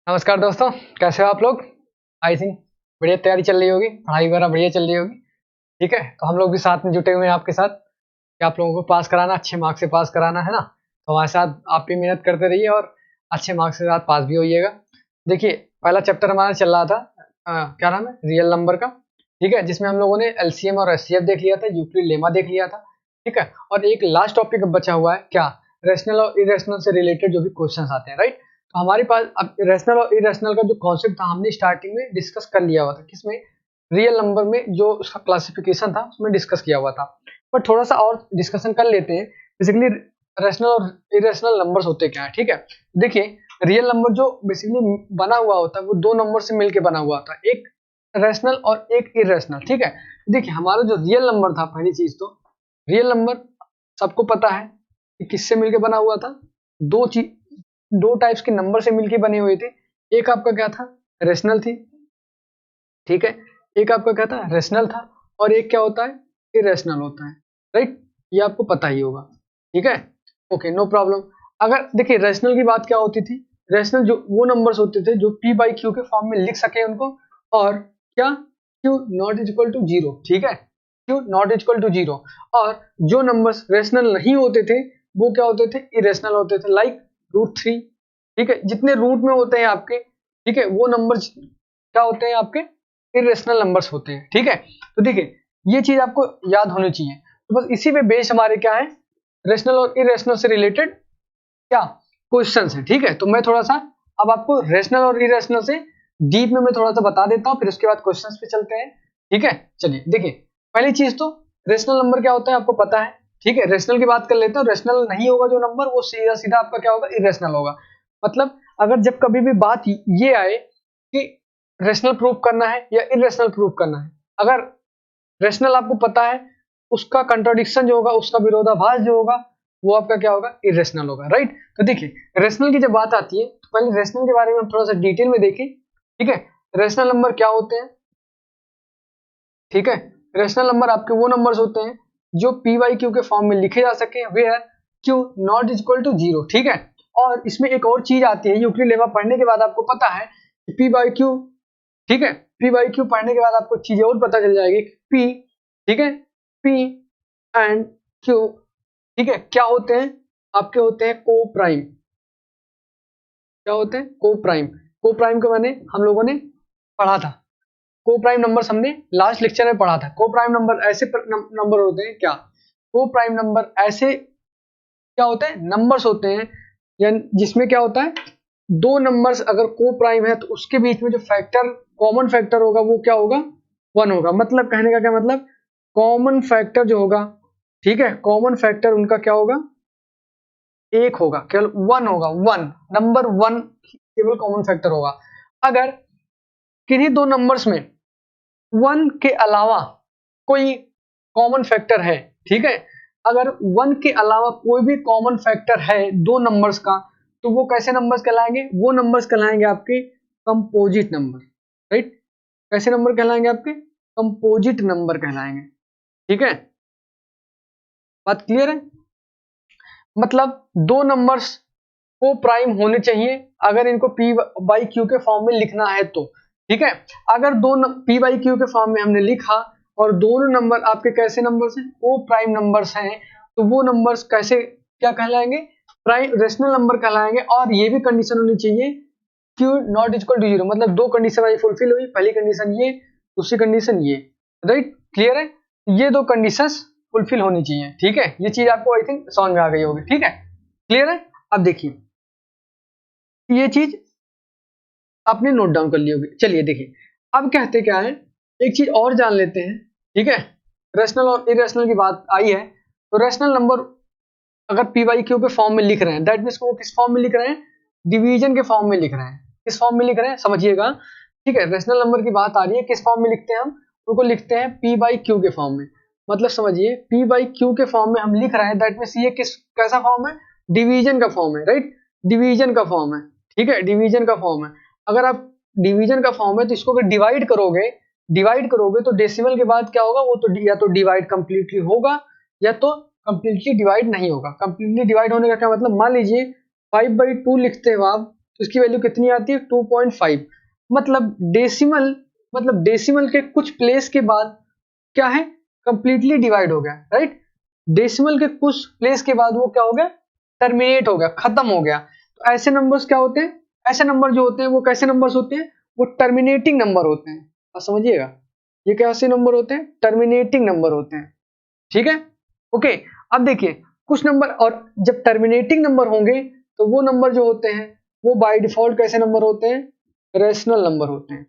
नमस्कार दोस्तों, कैसे हो आप लोग। आई थिंक बढ़िया तैयारी चल रही होगी, पढ़ाई वगैरह बढ़िया चल रही होगी। ठीक है, तो हम लोग भी साथ में जुटे हुए हैं आपके साथ कि आप लोगों को पास कराना, अच्छे मार्क्स से पास कराना है ना। तो हमारे साथ आप भी मेहनत करते रहिए और अच्छे मार्क्स के साथ पास भी होइएगा। देखिए, पहला चैप्टर हमारा चल रहा था क्या नाम है, रियल नंबर का। ठीक है, जिसमें हम लोगों ने एलसीएम और एचसीएफ देख लिया था, यूक्लिड लेमा देख लिया था। ठीक है, और एक लास्ट टॉपिक बचा हुआ है क्या, रेशनल और इरेशनल से रिलेटेड जो भी क्वेश्चंस आते हैं, राइट। तो हमारे पास अब रेशनल और इरेशनल का जो कॉन्सेप्ट था हमने स्टार्टिंग में डिस्कस कर लिया हुआ था, किसमें, रियल नंबर में। जो उसका क्लासिफिकेशन था उसमें डिस्कस किया हुआ था, पर थोड़ा सा और डिस्कशन कर लेते हैं। बेसिकली रेशनल और इरेशनल नंबर्स होते क्या है। ठीक है, देखिए, रियल नंबर जो बेसिकली बना हुआ होता है वो दो नंबर से मिलकर बना हुआ होता है, एक रेशनल और एक इरेशनल। ठीक है, देखिए हमारा जो रियल नंबर था, पहली चीज तो रियल नंबर सबको पता है कि किससे मिलके बना हुआ था। दो चीज, दो टाइप्स के नंबर से मिलके बने हुए थे। एक आपका क्या था, रेशनल थी। ठीक है, एक आपका क्या था, रेशनल था। और एक क्या होता है, इरेशनल होता है, राइट। ये आपको पता ही होगा। ठीक है, ओके, नो प्रॉब्लम। अगर देखिए रेशनल की बात क्या होती थी, रेशनल जो वो नंबर्स होते थे जो p बाई क्यू के फॉर्म में लिख सके उनको, और क्या, q not is equal to zero. ठीक है, q not is equal to zero. और जो नंबर्स रेशनल नहीं होते थे वो क्या होते थे, इरेशनल होते थे, लाइक √3। ठीक है, जितने रूट में होते हैं आपके, ठीक है, वो नंबर क्या होते हैं आपके, इरेशनल नंबर्स होते हैं। ठीक है, तो देखिए ये चीज आपको याद होनी चाहिए। तो बस इसी पे बेस हमारे क्या है, रेशनल और इरेशनल से रिलेटेड क्या क्वेश्चंस हैं। ठीक है, तो मैं थोड़ा सा अब आपको रेशनल और इरेशनल से डीप में मैं थोड़ा सा बता देता हूँ, फिर उसके बाद क्वेश्चंस पे चलते हैं। ठीक है, चलिए देखिए, पहली चीज तो रेशनल नंबर क्या होता है आपको पता है। ठीक है, रेशनल की बात कर लेते हैं। रेशनल नहीं होगा जो नंबर, वो सीधा सीधा आपका क्या होगा, इरेशनल होगा। मतलब अगर जब कभी भी बात ये आए कि रेशनल प्रूफ करना है या इरेशनल प्रूफ करना है, अगर रेशनल आपको पता है, उसका कंट्राडिक्शन जो होगा, उसका विरोधाभास जो होगा, वो आपका क्या होगा, इरेशनल होगा, राइट। तो देखिए रेशनल की जब बात आती है तो पहले रेशनल के बारे में हम थोड़ा सा डिटेल में देखें। ठीक है, रेशनल नंबर क्या होते हैं। ठीक है, रेशनल नंबर आपके वो नंबर्स होते हैं जो पी वाई क्यू के फॉर्म में लिखे जा सके, where q not is equal to zero. ठीक है, और इसमें एक और चीज आती है, यूक्लिड लेमा पढ़ने के बाद आपको पता है कि पी बाई क्यू, ठीक है, पी बाई क्यू पढ़ने के बाद आपको चीजें और पता चल जाएगी। पी, ठीक है, पी एंड क्यू, ठीक है, क्या होते हैं, आपके होते हैं को प्राइम। क्या होते हैं, को प्राइम। को प्राइम के मैंने हम लोगों ने पढ़ा था, को प्राइम नंबर्स हमने लास्ट लेक्चर में पढ़ा था। को प्राइम नंबर ऐसे नंबर होते हैं क्या, को प्राइम नंबर ऐसे क्या होते हैं, नंबर्स होते हैं यानी जिसमें क्या होता है, दो नंबर्स अगर को प्राइम है तो उसके बीच में जो फैक्टर, कॉमन फैक्टर होगा वो क्या होगा, 1 होगा। मतलब कहने का क्या मतलब, कॉमन फैक्टर जो होगा, ठीक है, कॉमन फैक्टर उनका क्या होगा, एक होगा, केवल 1 होगा, 1 नंबर 1 केवल कॉमन फैक्टर होगा। अगर किन्हीं दो नंबर्स में 1 के अलावा कोई कॉमन फैक्टर है, ठीक है, अगर 1 के अलावा कोई भी कॉमन फैक्टर है दो नंबर्स का, तो वो कैसे नंबर्स कहलाएंगे, वो नंबर्स कहलाएंगे आपके कंपोजिट नंबर, राइट। कैसे नंबर कहलाएंगे आपके, कंपोजिट नंबर कहलाएंगे। ठीक है, बात क्लियर है। मतलब दो नंबर्स को प्राइम होने चाहिए अगर इनको पी बाई क्यू के फॉर्म में लिखना है तो। ठीक है, अगर दो पी बाई क्यू के फॉर्म में हमने लिखा और दोनों नंबर आपके कैसे नंबर्स हैं, को प्राइम नंबर्स हैं, तो वो नंबर्स कैसे क्या कहलाएंगे, प्राइम रेशनल नंबर कहलाएंगे। और ये भी कंडीशन होनी चाहिए, q not equal to zero. मतलब दो कंडीशन भाई फुलफिल हुई, पहली कंडीशन ये, दूसरी कंडीशन ये, राइट, क्लियर है। ये दो कंडीशंस फुलफिल होनी चाहिए। ठीक है, ये चीज आपको आई थिंक समझ में आ गई होगी। ठीक है, क्लियर है। अब देखिए ये चीज आपने नोट डाउन कर ली होगी। चलिए देखिए, अब कहते क्या है, एक चीज और जान लेते हैं। ठीक है, रेशनल और इरेशनल की बात आई है, तो रेशनल नंबर अगर पी वाई क्यू के फॉर्म में लिख रहे हैं, दैट मीन्स वो किस फॉर्म में लिख रहे हैं, डिवीजन के फॉर्म में लिख रहे हैं। किस फॉर्म में लिख रहे हैं समझिएगा। ठीक है, रेशनल नंबर की बात आ रही है, किस फॉर्म में लिखते हैं हम, उनको लिखते हैं पी बाई क्यू के फॉर्म में। मतलब समझिए पी बाई क्यू के फॉर्म में हम लिख रहे हैं, दैट मीन्स ये किस कैसा फॉर्म है, डिवीजन का फॉर्म है, राइट, डिवीजन का फॉर्म है। ठीक है, डिवीजन का फॉर्म है। अगर आप डिवीजन का फॉर्म है तो इसको अगर डिवाइड करोगे तो डेसिमल के बाद क्या होगा, वो तो या तो डिवाइड कंप्लीटली होगा या तो कंप्लीटली डिवाइड नहीं होगा। कंप्लीटली डिवाइड होने का क्या मतलब, मान लीजिए 5/2 लिखते हो आप, तो इसकी वैल्यू कितनी आती है 2.5। मतलब डेसिमल के कुछ प्लेस के बाद क्या है, कंप्लीटली डिवाइड हो गया, राइट। डेसिमल के कुछ प्लेस के बाद वो क्या हो गया, टर्मिनेट हो गया, खत्म हो गया। तो ऐसे नंबर्स क्या होते हैं, ऐसे नंबर जो होते हैं वो कैसे नंबर्स होते हैं, वो टर्मिनेटिंग नंबर होते हैं। आप समझिएगा, ये कैसे नंबर होते हैं, टर्मिनेटिंग नंबर होते हैं, ठीक है। ओके, अब देखिए कुछ नंबर, और जब टर्मिनेटिंग नंबर होंगे तो वो नंबर जो होते हैं वो बाय डिफॉल्ट कैसे नंबर होते हैं, रेशनल नंबर होते हैं।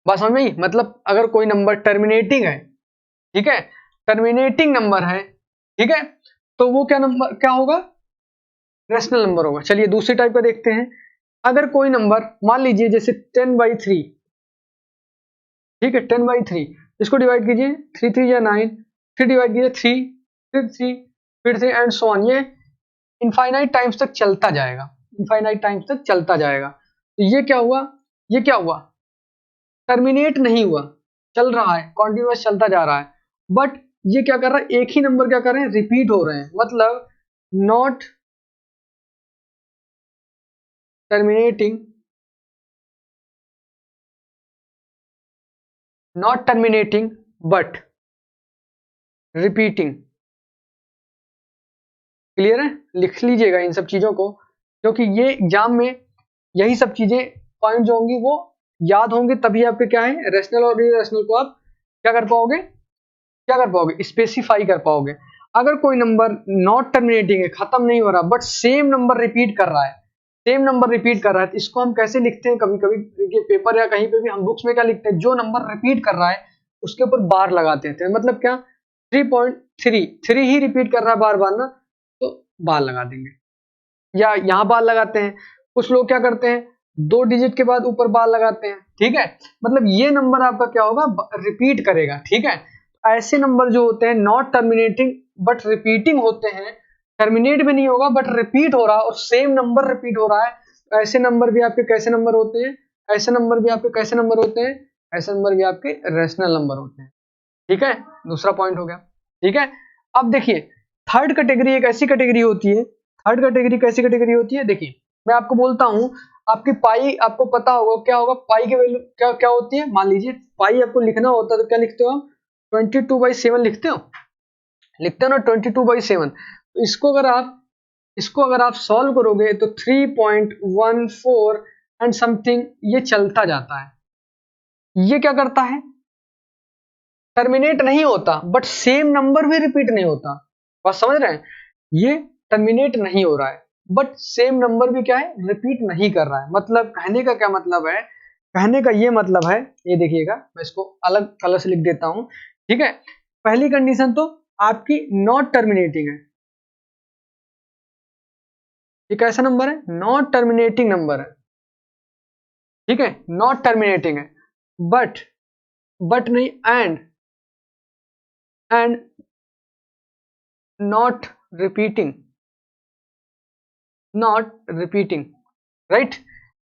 बात समझ में आई? मतलब अगर कोई नंबर टर्मिनेटिंग है, ठीक है, टर्मिनेटिंग नंबर है, ठीक है, तो वो क्या नंबर क्या होगा, रेशनल नंबर होगा। चलिए दूसरी टाइप का देखते हैं। अगर कोई नंबर मान लीजिए जैसे 10/3, ठीक है, 10/3, इसको डिवाइड कीजिए, 3 3 या 9, फिर डिवाइड कीजिए 3, फिर 3, फिर 3 एंड सो ऑन। ये इनफाइनाइट टाइम्स तक चलता जाएगा, इनफाइनाइट टाइम्स तक चलता जाएगा। तो ये क्या हुआ, ये क्या हुआ, टर्मिनेट नहीं हुआ, चल रहा है, कॉन्टिन्यूअस चलता जा रहा है। बट ये क्या कर रहा है, एक ही नंबर क्या कर रहे हैं, रिपीट हो रहे हैं। मतलब not terminating, not terminating but repeating. Clear है, लिख लीजिएगा इन सब चीजों को, क्योंकि ये एग्जाम में यही सब चीजें पॉइंट जो होंगी वो याद होंगे, तभी आपके क्या है, रेशनल और इरेशनल को आप क्या कर पाओगे, क्या कर पाओगे, स्पेसिफाई कर पाओगे। अगर कोई नंबर नॉट टर्मिनेटिंग है, खत्म नहीं हो रहा, बट सेम नंबर रिपीट कर रहा है, सेम नंबर रिपीट कर रहा है, तो इसको हम कैसे लिखते हैं, कभी कभी पेपर या कहीं पे भी हम बुक्स में क्या लिखते हैं, जो नंबर रिपीट कर रहा है उसके ऊपर बार लगाते हैं। मतलब क्या, 3.3 ही रिपीट कर रहा है बार बार ना, तो बार लगा देंगे, या यहाँ बार लगाते हैं। कुछ लोग क्या करते हैं, 2 डिजिट के बाद ऊपर बार लगाते हैं, ठीक है। मतलब ये नंबर आपका क्या होगा, रिपीट करेगा, ठीक है। ऐसे नंबर जो होते हैं नॉट टर्मिनेटिंग बट रिपीटिंग होते हैं, टर्मिनेट भी नहीं होगा बट रिपीट हो रहा है और सेम नंबर रिपीट हो रहा है, तो ऐसे नंबर भी आपके कैसे नंबर होते हैं, ऐसे नंबर भी आपके कैसे नंबर होते हैं, ऐसे नंबर भी आपके रेशनल नंबर होते हैं, ठीक है। दूसरा पॉइंट हो गया, ठीक है। अब देखिए थर्ड कैटेगरी एक ऐसी कैटेगरी होती है, थर्ड कैटेगरी कैसी कैटेगरी होती है, देखिए मैं आपको बोलता हूं, आपकी पाई आपको पता होगा क्या होगा, पाई की वैल्यू क्या क्या होती है। मान लीजिए पाई आपको लिखना होता है तो क्या लिखते हो आप, 22/7 लिखते हो, लिखते हो ना 22/7। तो इसको अगर आप सॉल्व करोगे तो 3.14 एंड समथिंग ये चलता जाता है। ये क्या करता है, टर्मिनेट नहीं होता बट सेम नंबर भी रिपीट नहीं होता। बात समझ रहे हैं, ये टर्मिनेट नहीं हो रहा है बट सेम नंबर भी क्या है, रिपीट नहीं कर रहा है। मतलब कहने का क्या मतलब है, कहने का ये मतलब है, ये देखिएगा मैं इसको अलग कलर से लिख देता हूं, ठीक है। पहली कंडीशन तो आपकी नॉट टर्मिनेटिंग है, ये कैसा नंबर है, नॉट टर्मिनेटिंग नंबर है, ठीक है, नॉट टर्मिनेटिंग है। बट नहीं, and not repeating, not repeating, right.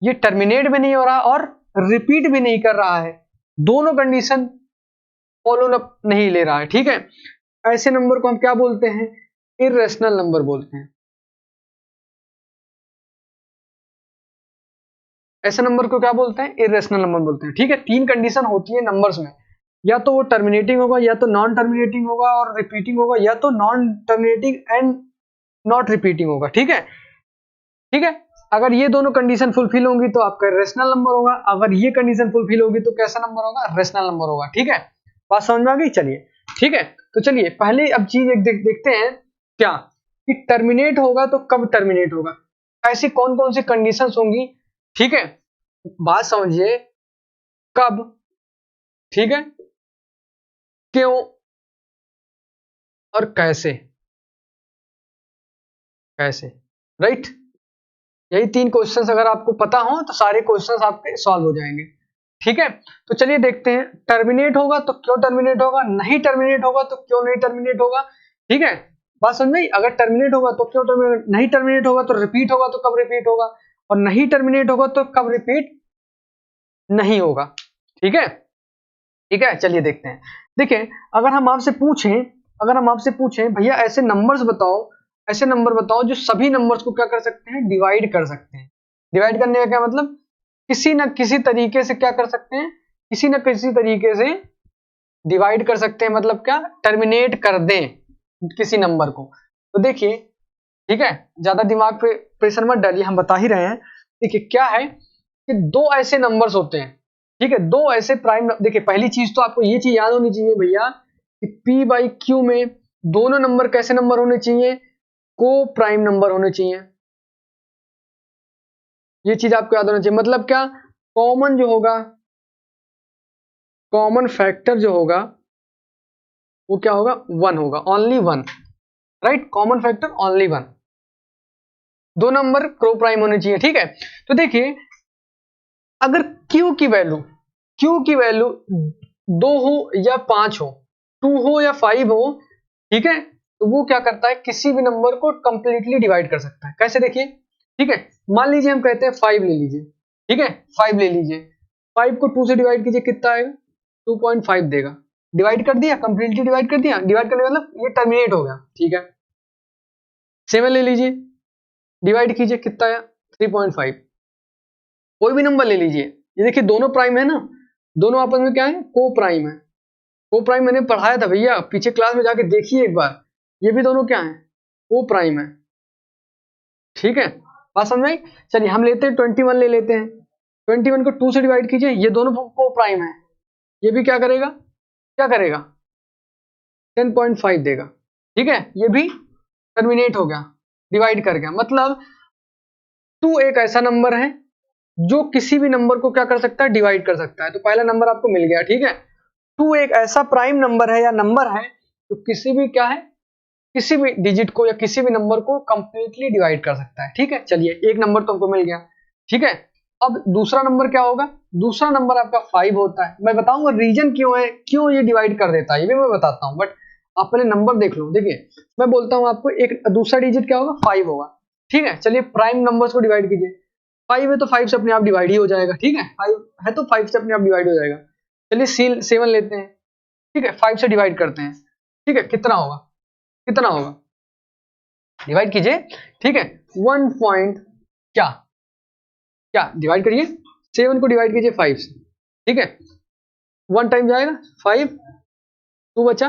ये टर्मिनेट भी नहीं हो रहा और रिपीट भी नहीं कर रहा है, दोनों कंडीशन फॉलो अप नहीं ले रहा है, ठीक है। ऐसे नंबर को हम क्या बोलते हैं, इरेशनल नंबर बोलते हैं। ऐसे नंबर को क्या बोलते हैं, इरेशनल नंबर बोलते हैं, ठीक है। 3 कंडीशन होती है नंबर्स में, या तो वो टर्मिनेटिंग होगा, या तो नॉन टर्मिनेटिंग होगा और रिपीटिंग होगा, या तो non terminating and not repeating होगा, ठीक है, ठीक है। अगर ये दोनों कंडीशन फुलफिल होंगी तो आपका रेशनल नंबर होगा, अगर ये कंडीशन फुलफिल होगी तो कैसा नंबर होगा, रेशनल नंबर होगा, ठीक है। बात समझ में आ गई, चलिए ठीक है। तो चलिए पहले अब चीज एक देखते हैं क्या, कि टर्मिनेट होगा तो कब टर्मिनेट होगा, ऐसी कौन कौन सी कंडीशंस होंगी, ठीक है। बात समझिए, कब, ठीक है, क्यों और कैसे, कैसे, राइट। यही 3 क्वेश्चंस अगर आपको पता हो तो सारे क्वेश्चंस आपके सॉल्व हो जाएंगे, ठीक है। तो चलिए देखते हैं, टर्मिनेट होगा तो क्यों टर्मिनेट होगा, नहीं टर्मिनेट होगा तो क्यों नहीं टर्मिनेट होगा, ठीक है। बात समझ में आई? अगर टर्मिनेट होगा तो क्यों टर्मिनेट, नहीं टर्मिनेट होगा तो रिपीट होगा तो कब रिपीट होगा, और नहीं टर्मिनेट होगा तो कब रिपीट नहीं होगा, ठीक है, ठीक है। चलिए देखते हैं, देखिए अगर हम आपसे पूछें, अगर हम आपसे पूछें भैया ऐसे नंबर्स बताओ ऐसे नंबर बताओ जो सभी नंबर्स को क्या कर सकते हैं, डिवाइड कर सकते हैं। डिवाइड करने का क्या मतलब, किसी न किसी तरीके से क्या कर सकते हैं, किसी न किसी तरीके से डिवाइड कर सकते हैं, मतलब क्या, टर्मिनेट कर दें किसी नंबर को। तो देखिए, ठीक है, ज्यादा दिमाग पे प्रेशर मत डालिए, हम बता ही रहे हैं। देखिए क्या है कि दो ऐसे नंबर्स होते हैं, ठीक है, दो ऐसे प्राइम। देखिए पहली चीज तो आपको ये चीज याद होनी चाहिए भैया कि पी बाई क्यू में दोनों नंबर कैसे नंबर होने चाहिए, को प्राइम नंबर होने चाहिए। ये चीज आपको याद होना चाहिए। मतलब क्या, कॉमन जो होगा, कॉमन फैक्टर जो होगा वो क्या होगा, वन होगा, only one, right, common factor only one. दो नंबर को प्राइम होने चाहिए, ठीक है। तो देखिए अगर Q की वैल्यू 2 हो या 5 हो, 2 हो या 5 हो, ठीक है, तो वो क्या करता है, किसी भी नंबर को कंप्लीटली डिवाइड कर सकता है। कैसे, देखिए, ठीक है, मान लीजिए हम कहते हैं 5 ले लीजिए, ठीक है, 5 ले लीजिए, 5 को 2 से डिवाइड कीजिए, कितना आएगा, 2.5 देगा। डिवाइड कर दिया, कंप्लीटली डिवाइड कर दिया, डिवाइड करने मतलब ये टर्मिनेट हो गया, ठीक है। 7 ले लीजिए, डिवाइड कीजिए, कितना आया, 3.5। कोई भी नंबर ले लीजिए, ये देखिए दोनों प्राइम है ना, दोनों आपस में क्या है, को प्राइम है। को प्राइम मैंने पढ़ाया था भैया, पीछे क्लास में जाके देखिए एक बार, ये भी दोनों क्या है, को प्राइम है, ठीक है, बात समझ में आई। चलिए हम लेते हैं 21 ले लेते हैं, 21 को 2 से डिवाइड कीजिए, ये दोनों को प्राइम है, ये भी क्या करेगा, क्या करेगा, 10.5 देगा, ठीक है, ये भी टर्मिनेट हो गया, डिवाइड कर गया। मतलब 2 एक ऐसा नंबर है जो किसी भी नंबर को क्या कर सकता है, डिवाइड कर सकता है। तो पहला नंबर आपको मिल गया, ठीक है। 2 एक ऐसा प्राइम नंबर है या नंबर है जो किसी भी क्या है, किसी भी डिजिट को या किसी भी नंबर को कंप्लीटली डिवाइड कर सकता है, ठीक है। चलिए एक नंबर तो हमको मिल गया, ठीक है। अब दूसरा नंबर क्या होगा, दूसरा नंबर आपका 5 होता है। मैं बताऊंगा रीजन क्यों है, क्यों ये डिवाइड कर देता है, ये भी मैं बताता हूं, बट आप पहले नंबर देख लो। देखिए मैं बोलता हूं आपको, एक दूसरा डिजिट क्या होगा, 5 होगा, ठीक है। चलिए प्राइम नंबर्स को डिवाइड कीजिए, 5 है तो 5 से अपने आप डिवाइड ही हो जाएगा, ठीक है, 5 है तो 5 से अपने आप डिवाइड हो जाएगा। चलिए 7 लेते हैं, ठीक है, 5 से डिवाइड करते हैं, ठीक है, कितना होगा, कितना होगा, डिवाइड कीजिए, ठीक है, 1 पॉइंट क्या, क्या डिवाइड करिए, 7 को डिवाइड कीजिए 5 से, ठीक है, 1 टाइम जाएगा 5, 2 बचा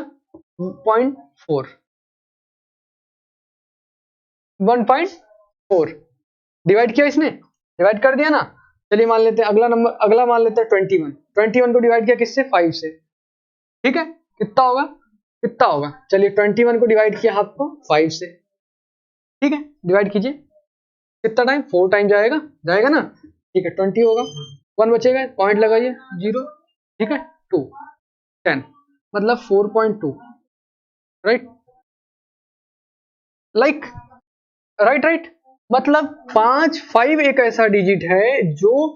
0.4, 1.4 डिवाइड किया इसने, डिवाइड कर दिया ना। चलिए मान लेते हैं अगला नंबर, अगला मान लेते हैं 21, 21 को डिवाइड किया किससे, 5 से, ठीक है, कितना होगा, कितना होगा, चलिए 21 को डिवाइड किया आपको 5 से, ठीक है, डिवाइड कीजिए, कितना टाइम, 4 टाइम जाएगा, जाएगा ना, ठीक है, 20 होगा, 1 बचेगा, पॉइंट लगाइए 0, ठीक है, 2 10 मतलब 4.2, राइट, लाइक, राइट राइट। मतलब 5 एक ऐसा डिजिट है जो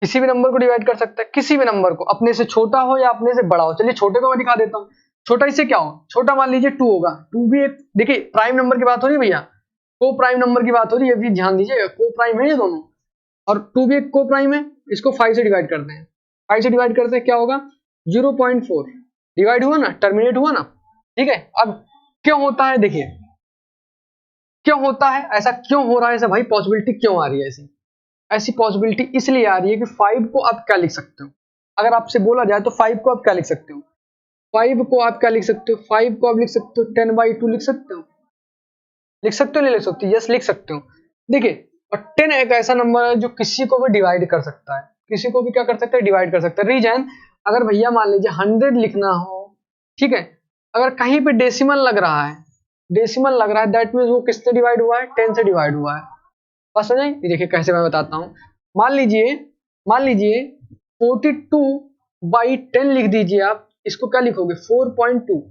किसी भी नंबर को डिवाइड कर सकता है, किसी भी नंबर को, अपने से छोटा हो या अपने से बड़ा हो। चलिए छोटे को मैं दिखा देता हूँ, छोटा इससे क्या हो, छोटा मान लीजिए 2 होगा, 2 भी एक, देखिए प्राइम नंबर की बात हो रही है भैया, को प्राइम नंबर की बात हो रही है, ये भी ध्यान दीजिएगा, को प्राइम है ये दोनों, और 2 भी एक को प्राइम है। इसको 5 से डिवाइड करते हैं, 5 से डिवाइड करते हैं क्या होगा, 0.4, डिवाइड हुआ ना, टर्मिनेट हुआ ना, ठीक है। अब क्यों होता है, देखिए क्यों होता है ऐसा, क्यों हो रहा है ऐसा भाई, पॉसिबिलिटी क्यों आ रही है ऐसी, ऐसी पॉसिबिलिटी इसलिए आ रही है कि 5 को आप क्या लिख सकते हो, अगर आपसे बोला जाए तो 5 को आप क्या लिख सकते हो, 5 को आप क्या लिख सकते हो, 5 को आप लिख सकते हो 10/2 लिख सकते हो, लिख सकते हो नहीं लिख सकते, यस लिख सकते हो। देखिए और 10 एक ऐसा नंबर है जो किसी को भी डिवाइड कर सकता है, किसी को भी क्या कर सकता है, डिवाइड कर सकता है। रीजन, अगर भैया मान लीजिए 100 लिखना हो, ठीक है, अगर कहीं पे डेसिमल लग रहा है, डेसिमल लग रहा है, दैट मीन्स वो किससे डिवाइड हुआ है, 10 से डिवाइड हुआ है। बात समझ आई? देखिए कैसे मैं बताता हूँ, मान लीजिए, मान लीजिए 42/10 लिख दीजिए आप, इसको क्या लिखोगे, 4.2,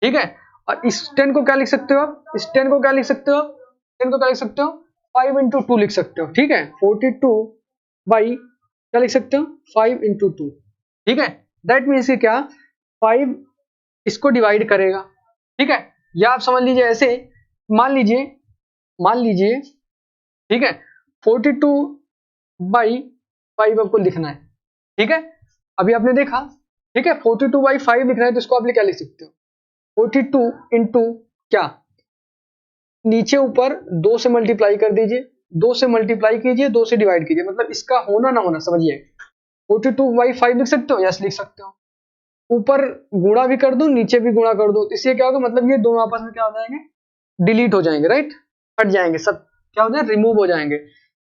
ठीक है। और इस 10 को क्या लिख सकते हो आप, इस 10 को क्या लिख सकते हो आप, 10 को क्या लिख सकते हो, 5 × 2 लिख सकते हो, ठीक है, 42 क्या लिख सकते हो, 5 × 2, ठीक है। दैट मीन्स क्या, 5 इसको डिवाइड करेगा, ठीक है। या आप समझ लीजिए ऐसे, मान लीजिए, मान लीजिए, ठीक है, 42/5 आपको लिखना है, ठीक है। अभी आपने देखा, ठीक है, 42/5 लिखना है तो इसको आप क्या लिख सकते हो, 42 × क्या, नीचे ऊपर 2 से मल्टीप्लाई कर दीजिए, 2 से मल्टीप्लाई कीजिए, 2 से डिवाइड कीजिए, मतलब इसका होना ना होना समझिए। 42/5 लिख सकते हो, यस लिख सकते हो। ऊपर गुणा भी कर दूं, नीचे भी गुणा कर दूं, इससे क्या होगा, मतलब ये दोनों आपस में क्या हो जाएंगे, डिलीट हो जाएंगे, राइट, हट जाएंगे, सब क्या हो जाए, रिमूव हो जाएंगे।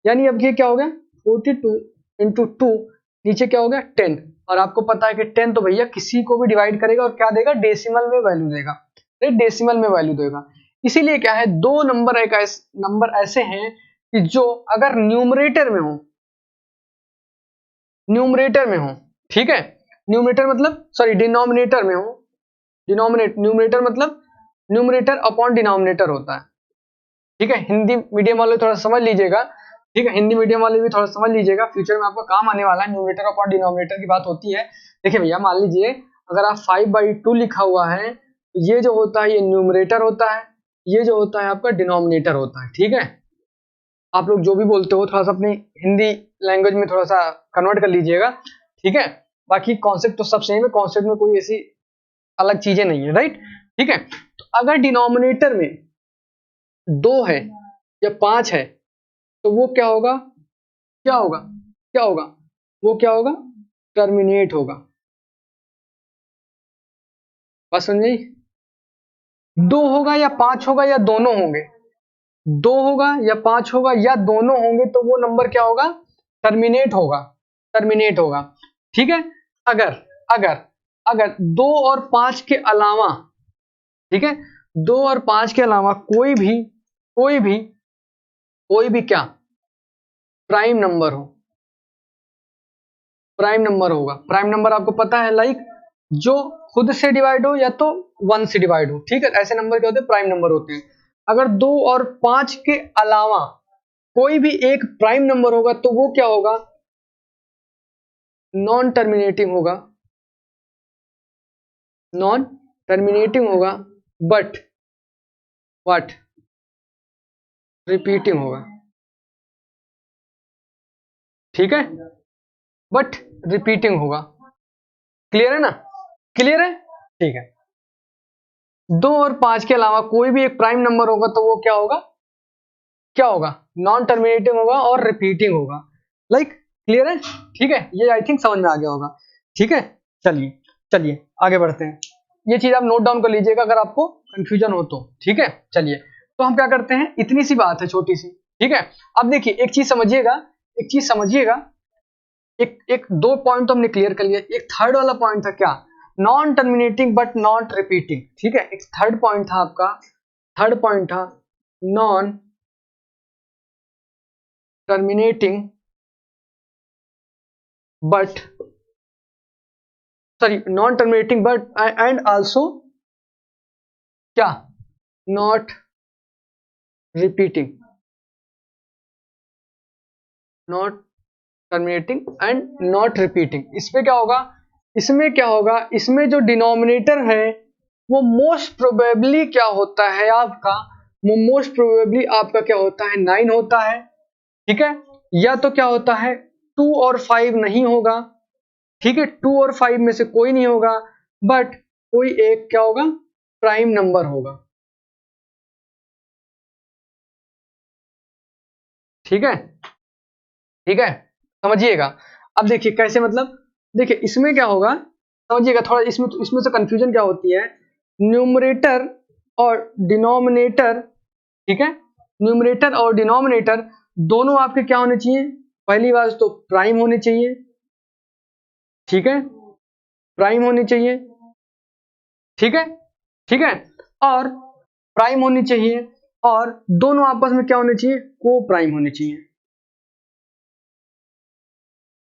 यानी अब ये क्या हो गया, 42 इंटू 2, नीचे क्या हो गया 10, और आपको पता है कि 10 तो भैया किसी को भी डिवाइड करेगा और क्या देगा, डेसिमल में वैल्यू देगा, राइट, डेसिमल में वैल्यू देगा। इसीलिए क्या है, दो नंबर नंबर ऐसे हैं कि जो अगर न्यूमरेटर में हो, न्यूमरेटर में हो, ठीक है, न्यूमरेटर मतलब सॉरी डिनोमिनेटर में हो, न्यूमरेटर मतलब न्यूमरेटर अपॉन डिनोमिनेटर होता है, ठीक है। हिंदी मीडियम वाले थोड़ा समझ लीजिएगा, ठीक है, हिंदी मीडियम वाले भी थोड़ा समझ लीजिएगा, फ्यूचर में आपको काम आने वाला है, न्यूमरेटर अपॉन डिनोमिनेटर की बात होती है। देखिए भैया, मान लीजिए अगर आप 5/2 लिखा हुआ है, ये जो होता है ये न्यूमरेटर होता है, ये जो होता है आपका डिनोमिनेटर होता है, ठीक है। आप लोग जो भी बोलते हो थोड़ा सा अपनी हिंदी लैंग्वेज में थोड़ा सा कन्वर्ट कर लीजिएगा, ठीक है। बाकी कॉन्सेप्ट तो सब सेम है, कॉन्सेप्ट में कोई ऐसी अलग चीजें नहीं है, राइट, ठीक है। तो अगर डिनोमिनेटर में 2 है या 5 है तो वो क्या होगा, क्या होगा, क्या होगा, वो क्या होगा, टर्मिनेट होगा। बस समझिए, 2 होगा या 5 होगा या दोनों होंगे, 2 होगा या 5 होगा या दोनों होंगे तो वो नंबर क्या होगा, टर्मिनेट होगा, टर्मिनेट होगा, ठीक है। अगर अगर अगर 2 और 5 के अलावा, ठीक है, 2 और 5 के अलावा कोई भी क्या प्राइम नंबर हो, प्राइम नंबर होगा, प्राइम नंबर आपको पता है, लाइक जो खुद से डिवाइड हो या तो 1 से डिवाइड हो, ठीक है, ऐसे नंबर क्या होते हैं, प्राइम नंबर होते हैं। अगर 2 और 5 के अलावा कोई भी एक प्राइम नंबर होगा तो वो क्या होगा, नॉन टर्मिनेटिंग होगा, नॉन टर्मिनेटिंग होगा, बट व्हाट, रिपीटिंग होगा, ठीक है, बट रिपीटिंग होगा। क्लियर है ना, क्लियर है, ठीक है। 2 और 5 के अलावा कोई भी एक प्राइम नंबर होगा तो वो क्या होगा, क्या होगा, नॉन टर्मिनेटिंग होगा और रिपीटिंग होगा, लाइक क्लियर है, ठीक है, ये आई थिंक समझ में आ गया होगा, ठीक है। चलिए चलिए आगे बढ़ते हैं, ये चीज आप नोट डाउन कर लीजिएगा अगर आपको कंफ्यूजन हो तो, ठीक है। चलिए तो हम क्या करते हैं, इतनी सी बात है छोटी सी, ठीक है। अब देखिए एक चीज समझिएगा, एक चीज समझिएगा, एक दो पॉइंट तो हमने क्लियर कर लिया, एक थर्ड वाला पॉइंट था क्या, non terminating but not repeating, ठीक है। एक थर्ड पॉइंट था आपका, थर्ड पॉइंट था non terminating but sorry non terminating but and also क्या, not repeating, not terminating and not repeating. इसमें क्या होगा, इसमें क्या होगा, इसमें जो डिनोमिनेटर है वो मोस्ट प्रोबेबली क्या होता है आपका, वो मोस्ट प्रोबेबली आपका क्या होता है, 9 होता है, ठीक है। या तो क्या होता है 2 और 5 नहीं होगा, ठीक है, 2 और 5 में से कोई नहीं होगा, बट कोई एक क्या होगा, प्राइम नंबर होगा, ठीक है, ठीक है, समझिएगा। अब देखिए कैसे, मतलब देखिए इसमें क्या होगा, समझिएगा थोड़ा, इसमें इसमें से कंफ्यूजन क्या होती है, न्यूमरेटर और डिनोमिनेटर, ठीक है, न्यूमरेटर और डिनोमिनेटर दोनों आपके क्या होने चाहिए, पहली बात तो प्राइम होने चाहिए, ठीक है, प्राइम होनी चाहिए, ठीक है, ठीक है, और प्राइम होनी चाहिए, और दोनों आपस में क्या होने चाहिए, को प्राइम होने चाहिए,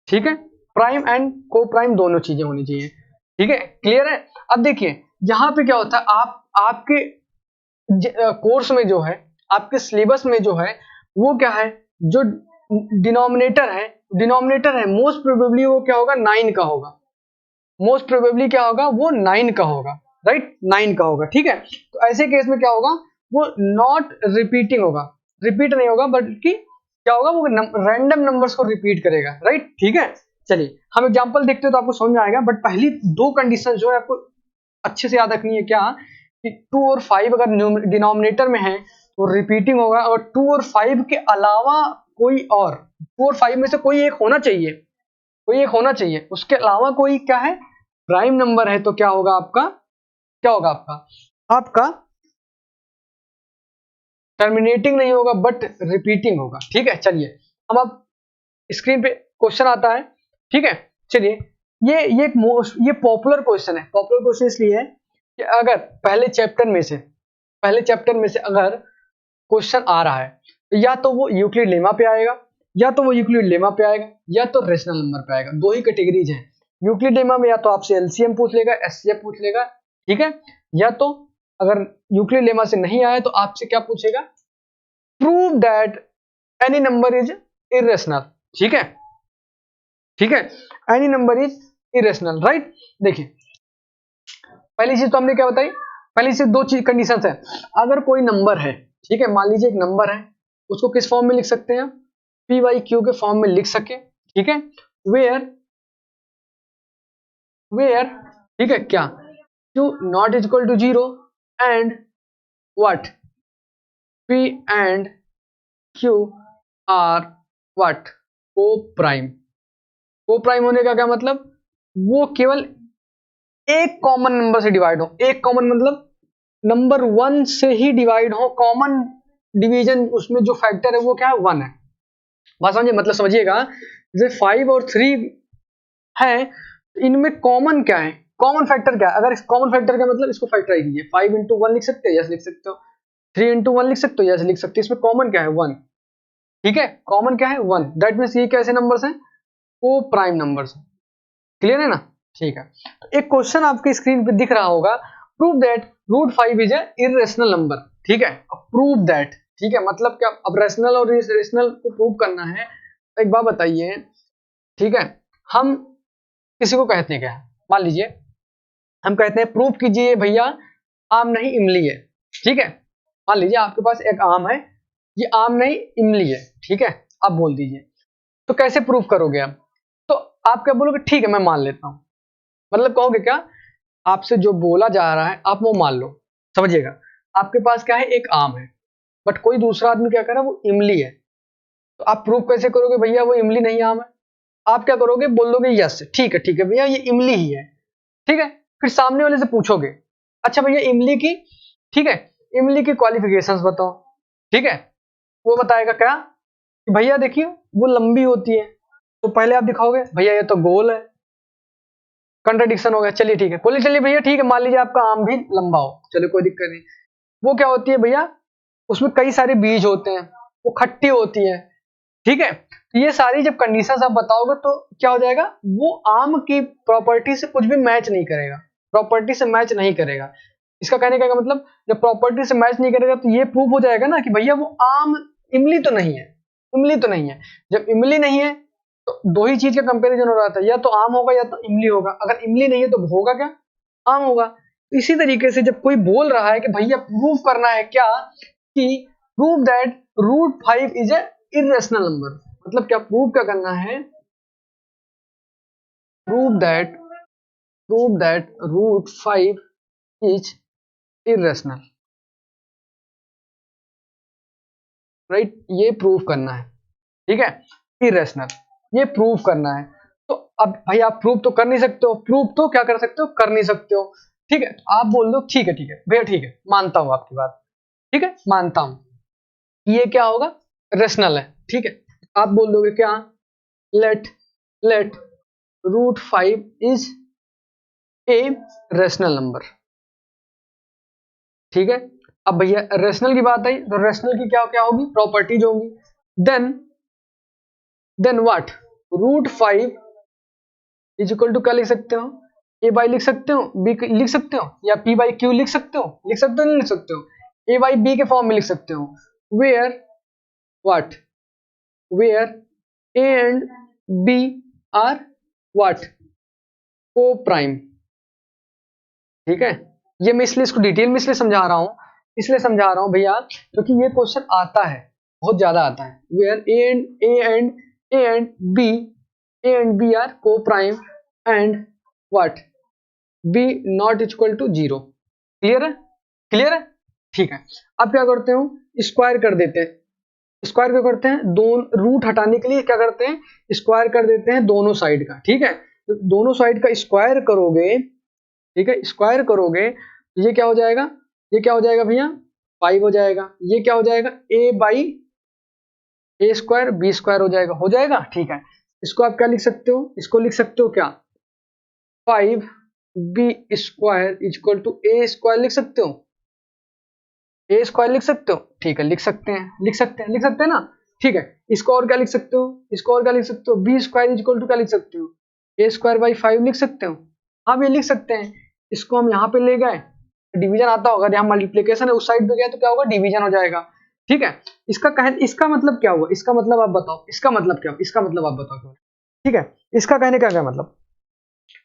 ठीक है, प्राइम एंड को प्राइम दोनों चीजें होनी चाहिए, ठीक है, क्लियर है। अब देखिए यहां पे क्या होता है, आप आपके कोर्स में जो है, आपके सिलेबस में जो है वो क्या है, जो डिनोमिनेटर है मोस्ट प्रोबेबली वो क्या होगा, 9 का होगा, मोस्ट प्रोबेबली क्या होगा, वो 9 का होगा, राइट, 9 का होगा, ठीक है। तो ऐसे केस में क्या होगा, वो नॉट रिपीटिंग होगा, रिपीट नहीं होगा बल्कि क्या होगा, वो रैंडम नंबर्स को रिपीट करेगा, राइट, ठीक है। चलिए हम एग्जांपल देखते हैं तो आपको समझ में आएगा, बट पहली दो कंडीशन जो है आपको अच्छे से याद रखनी है, क्या कि 2 और 5 अगर डिनोमिनेटर में है वो रिपीटिंग होगा, और 2 और 5 के अलावा कोई और, 2 और 5 में से कोई एक होना चाहिए, कोई एक होना चाहिए, उसके अलावा कोई क्या है, प्राइम नंबर है, तो क्या होगा आपका, क्या होगा आपका टर्मिनेटिंग नहीं होगा बट रिपीटिंग होगा। ठीक है, चलिए अब स्क्रीन पे क्वेश्चन आता है। ठीक है, चलिए ये पॉपुलर क्वेश्चन है। पॉपुलर क्वेश्चन इसलिए है कि अगर पहले चैप्टर में से अगर क्वेश्चन आ रहा है तो या तो वो यूक्लिड लेमा पे आएगा, या तो या तो रेशनल नंबर पे आएगा। दो ही कैटेगरीज हैं। यूक्लिड लेमा में या तो आपसे एलसीएम पूछ लेगा, एचसीएफ पूछ लेगा, ठीक है, या तो अगर यूक्लिड लेमा से नहीं आया तो आपसे क्या पूछेगा, prove that any number is irrational. ठीक है, any number is irrational, right. देखिए पहली चीज तो हमने क्या बताई, पहली चीज दो चीज कंडीशंस है। अगर कोई नंबर है, ठीक है, मान लीजिए एक नंबर है, उसको किस फॉर्म में लिख सकते हैं, पी वाई क्यू के फॉर्म में लिख सके। ठीक है, वेयर ठीक है क्या, q not is equal to 0 and what, p and q are what, coprime होने का क्या मतलब, वो केवल एक कॉमन नंबर से डिवाइड हो। एक कॉमन मतलब नंबर 1 से ही डिवाइड हो, कॉमन डिवीजन उसमें जो फैक्टर है वो क्या है, 1 है। बात समझिए, मतलब समझिएगा, जैसे 5 और 3 है, इनमें कॉमन क्या है, कॉमन फैक्टर क्या है। अगर इस कॉमन फैक्टर का मतलब इसको फैक्टराइज कीजिए, 5 इंटू 1 लिख सकते हो, यस लिख सकते हो, 3 इंटू 1 लिख सकते हो, यस लिख सकते हो। इसमें कॉमन क्या है, 1। ठीक है, कॉमन क्या है, 1। दैट मीन्स ये कैसे नंबर्स हैं, को प्राइम नंबर्स। क्लियर है ना। ठीक है, तो एक क्वेश्चन आपके स्क्रीन पे दिख रहा होगा, prove that root 5 is a irrational number. ठीक है, प्रूव दैट, ठीक है, मतलब क्या, अब रेशनल और इरेशनल को प्रूव करना है। एक बात बताइए, ठीक है, हम किसी को कहते हैं क्या, मान लीजिए हम कहते हैं प्रूव कीजिए भैया आम नहीं इमली है। ठीक है, मान लीजिए आपके पास एक आम है, ये आम नहीं इमली है। ठीक है, आप बोल दीजिए, तो कैसे प्रूव करोगे आप, तो आप क्या बोलोगे, ठीक है मैं मान लेता हूं, मतलब कहोगे क्या, आपसे जो बोला जा रहा है आप वो मान लो। समझिएगा, आपके पास क्या है, एक आम है, बट कोई दूसरा आदमी क्या कर रहा है, वो इमली है, तो आप प्रूव कैसे करोगे भैया वो इमली नहीं आम है। आप क्या करोगे, बोल दोगे यस ठीक है भैया ये इमली ही है। ठीक है, फिर सामने वाले से पूछोगे, अच्छा भैया इमली की, ठीक है, इमली की क्वालिफिकेशंस बताओ। ठीक है, वो बताएगा क्या कि भैया देखिए वो लंबी होती है, तो पहले आप दिखाओगे भैया ये तो गोल है, कंट्राडिक्शन हो गया। चलिए ठीक है, बोलिए चलिए भैया ठीक है, मान लीजिए आपका आम भी लंबा हो, चलिए कोई दिक्कत नहीं। वो क्या होती है भैया, उसमें कई सारे बीज होते हैं, वो खट्टी होती है। ठीक है, तो ये सारी जब कंडीशंस आप बताओगे तो क्या हो जाएगा, वो आम की प्रॉपर्टी से कुछ भी मैच नहीं करेगा, प्रॉपर्टी से मैच नहीं करेगा। इसका कहने का मतलब जब प्रॉपर्टी से मैच नहीं करेगा तो ये प्रूव हो जाएगा ना कि भैया वो आम इमली तो नहीं है, इमली तो नहीं है। जब इमली नहीं है तो दो ही चीज का कंपैरिजन हो रहा था, या तो आम होगा या तो इमली होगा। अगर इमली नहीं है तो होगा क्या, आम होगा। इसी तरीके से जब कोई बोल रहा है कि भैया प्रूव करना है क्या, कि prove that root 5 is a irrational number, मतलब क्या प्रूव क्या करना है, prove that root 5 is irrational, right, ये प्रूव करना है। ठीक है, इरेशनल, ये प्रूव करना है। तो अब भाई आप प्रूव तो कर नहीं सकते हो, प्रूव तो क्या कर सकते हो, कर नहीं सकते हो। ठीक है, तो आप बोल दो ठीक है भैया ठीक है, मानता हूं आपकी बात, ठीक है मानता हूं, ये क्या होगा, रेशनल है। ठीक है, आप बोल दोगे क्या, let let root 5 is a rational number. ठीक है, अब भैया रेशनल की बात आई तो रेशनल की क्या क्या होगी, प्रॉपर्टीज होंगी। Then what, root 5 is equal to क्या लिख सकते हो, ए बाई लिख सकते हो, बी लिख सकते हो, या पी बाई क्यू लिख सकते हो, नहीं लिख सकते हो, ए बाई बी के फॉर्म में लिख सकते हो। Where what, where A and B are what, coprime. ठीक है, ये मैं इसलिए इसको डिटेल में इसलिए समझा रहा हूं, भैया क्योंकि ये क्वेश्चन आता है, बहुत ज्यादा आता है। Where A and B are को prime and what, B not equal to 0। Clear है, ठीक है, अब क्या करते हो, स्क्वायर कर देते हैं। स्क्वायर क्या करते हैं, दोनों रूट हटाने के लिए क्या करते हैं, स्क्वायर कर देते हैं दोनों साइड का। ठीक है, तो दोनों साइड का स्क्वायर करोगे, ठीक है, स्क्वायर करोगे तो ये क्या हो जाएगा, ये क्या हो जाएगा भैया, 5 हो जाएगा। ये क्या हो जाएगा, a by a square b square हो जाएगा। ठीक है, इसको आप क्या लिख सकते हो, इसको लिख सकते हो क्या, 5b square equal to a square लिख सकते हो, ए स्क्वायर लिख सकते हो। ठीक है, लिख सकते हैं, लिख सकते हैं, लिख सकते हैं ना। ठीक है, इसको और क्या लिख सकते हो, इसको और क्या लिख सकते हो, बी स्क्वायर इक्वल टू क्या लिख सकते हो, ए स्क्वायर बाई 5 लिख सकते हो। हाँ ये लिख सकते हैं। इसको हम यहाँ पे ले गए, डिवीजन आता होगा, यहाँ मल्टीप्लीकेशन है उस साइड पे गया तो क्या होगा, डिवीजन हो जाएगा। ठीक है, इसका मतलब क्या हुआ, इसका मतलब आप बताओ, इसका मतलब क्या, इसका मतलब आप बताओ। ठीक है, इसका कहने का क्या मतलब,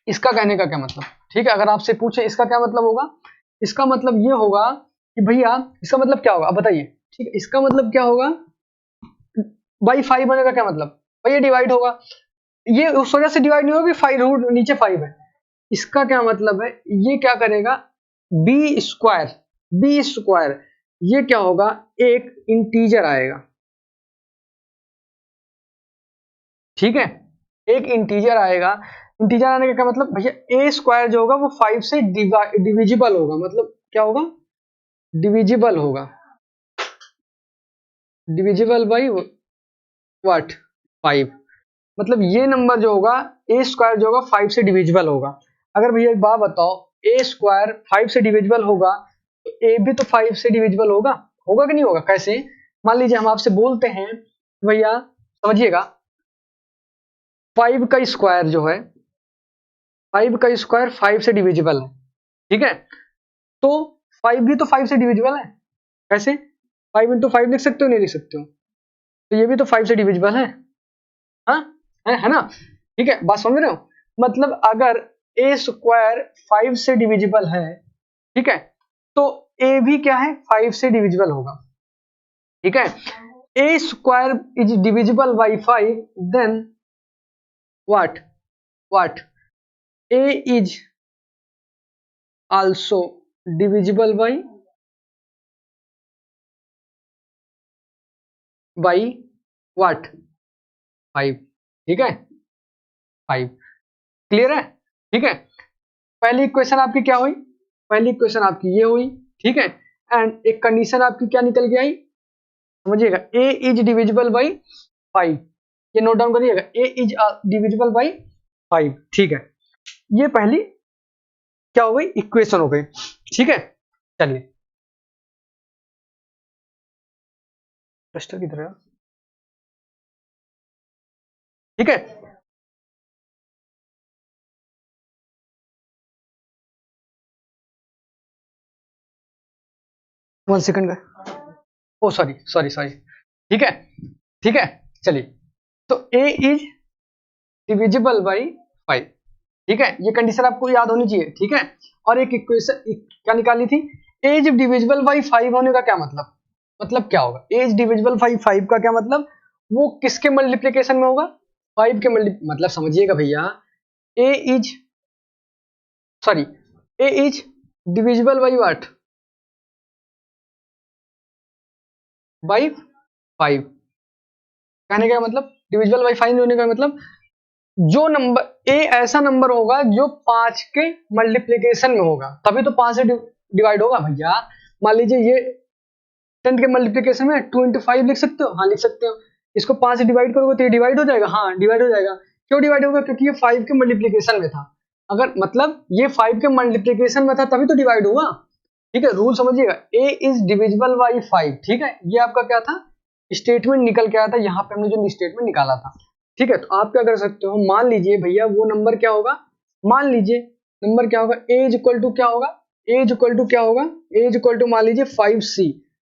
इसका कहने का क्या मतलब, ठीक है, अगर आपसे पूछे इसका क्या मतलब होगा, इसका मतलब ये होगा कि भैया, इसका मतलब क्या होगा आप बताइए। ठीक है, इसका मतलब क्या होगा, बाई 5 होने का क्या मतलब, भैया डिवाइड होगा, ये उस वजह से डिवाइड नहीं होगा कि 5 रूट नीचे 5 है। इसका क्या मतलब है, ये क्या करेगा, बी स्क्वायर, बी स्क्वायर ये क्या होगा, एक इंटीजर आएगा। ठीक है, एक इंटीजर आएगा। इंटीजर आने का क्या मतलब, भैया ए स्क्वायर जो होगा वो 5 से डिविजिबल होगा, मतलब क्या होगा, डिविजिबल होगा, डिविजिबल बाई व्हाट, 5। मतलब ये नंबर जो होगा, ए स्क्वायर जो होगा 5 से डिविजिबल होगा। अगर भैया एक बात बताओ, ए स्क्वायर 5 से डिविजिबल होगा तो ए भी तो 5 से डिविजिबल होगा, होगा कि नहीं होगा, कैसे, मान लीजिए हम आपसे बोलते हैं भैया समझिएगा, 5 का स्क्वायर जो है, 5 का स्क्वायर 5 से डिविजिबल है। ठीक है, तो 5 भी तो 5 से डिविजिबल है, कैसे, 5 इंटू 5 लिख सकते हो नहीं लिख सकते हो, तो ये भी तो 5 से डिविजिबल है। हाँ, है ना। ठीक है, बात समझ रहे हो, मतलब अगर ए स्क्वायर 5 से डिविजिबल है, ठीक है, तो ए भी क्या है, 5 से डिविजिबल होगा। ठीक है, A square is divisible by 5, then what, what, A is also divisible by what, 5। ठीक है, 5, क्लियर है। ठीक है, पहली इक्वेशन आपकी क्या हुई, पहली इक्वेशन आपकी ये हुई। ठीक है, एंड एक कंडीशन आपकी क्या निकल के आई, समझिएगा, ए इज डिविजिबल बाई 5, ये नोट डाउन करिएगा, ए इज डिविजिबल बाई 5। ठीक है, ये पहली क्या हो गई, इक्वेशन हो गई। ठीक है, चलिए क्लस्टर की तरह, ठीक है, 1 सेकंड का, ओ सॉरी सॉरी सॉरी, ठीक है, ठीक है, चलिए, तो ए इज डिविजिबल बाई 5। ठीक है, ये कंडीशन आपको याद होनी चाहिए। ठीक है, और एक इक्वेशन क्या निकाली थी, एज डिविजिबल बाई 5 होने का क्या मतलब क्या होगा, एज डिविजिबल बाई 5 का क्या मतलब, वो किसके मल्टीप्लिकेशन में होगा, 5 के मतलब समझिएगा भैया, A is sorry, A is divisible by what, by 5, कहने का मतलब डिविजिबल बाई 5 होने का मतलब, जो नंबर ए ऐसा नंबर होगा जो 5 के मल्टीप्लिकेशन में होगा, तभी तो 5 से डिवाइड होगा भैया। मान लीजिए ये 10 के मल्टीप्लिकेशन में 2 इंटू 5 लिख सकते हो, हाँ लिख सकते हो। इसको 5 से डिवाइड करोगे तो ये डिवाइड हो जाएगा, हाँ डिवाइड हो जाएगा। क्यों डिवाइड होगा, क्योंकि ये 5 के मल्टीप्लिकेशन में था। अगर मतलब ये 5 के मल्टीप्लिकेशन में था तभी तो डिवाइड हुआ। ठीक है, रूल समझिएगा, ए इज डिविजिबल बाई 5। ठीक है, ये आपका क्या था, स्टेटमेंट निकल के आया था, यहाँ पे हमने जो स्टेटमेंट निकाला था। ठीक है, तो आप क्या कर सकते हो, मान लीजिए भैया वो नंबर क्या होगा, मान लीजिए नंबर क्या होगा, ए इज इक्वल टू क्या होगा, ए इज इक्वल टू क्या होगा, ए इज इक्वल टू मान लीजिए 5c,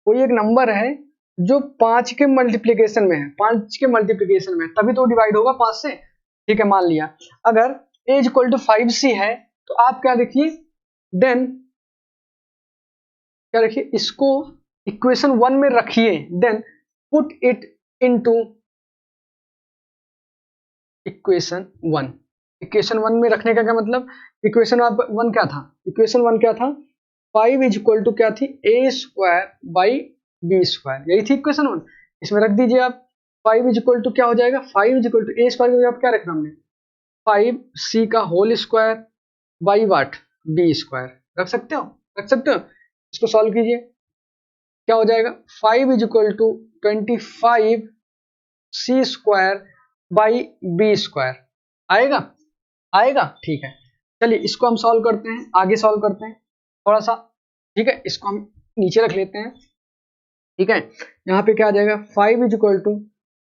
कोई एक नंबर है जो 5 के मल्टीप्लिकेशन में है, 5 के मल्टीप्लिकेशन में, तभी तो डिवाइड होगा 5 से। ठीक है, मान लिया अगर a is equal to 5c है, तो आप क्या देखिए, देन क्या रखिए, इसको इक्वेशन 1 में रखिए, then put it into equation 1। Equation 1 में रखने का क्या मतलब, इक्वेशन 1 क्या था, इक्वेशन 1 क्या था, 5 इज इक्वल टू क्या थी, ए स्क्वायर बाई बी स्क्वायर, यही थी इक्वेशन 1। इसमें रख दीजिए आप 5 इज इक्वल टू क्या हो जाएगा, 5 is equal to a square की जगह क्या रखना हमने, 5c का whole square by what, b square. रख सकते हो, रख सकते हो। इसको सॉल्व कीजिए, क्या हो जाएगा, 5 is equal to 25c square by b square. आएगा, आएगा, ठीक है। चलिए इसको हम सॉल्व करते हैं, आगे सॉल्व करते हैं थोड़ा सा, ठीक है। इसको हम नीचे रख लेते हैं, ठीक है। यहाँ पे क्या आ जाएगा, 5 is equal to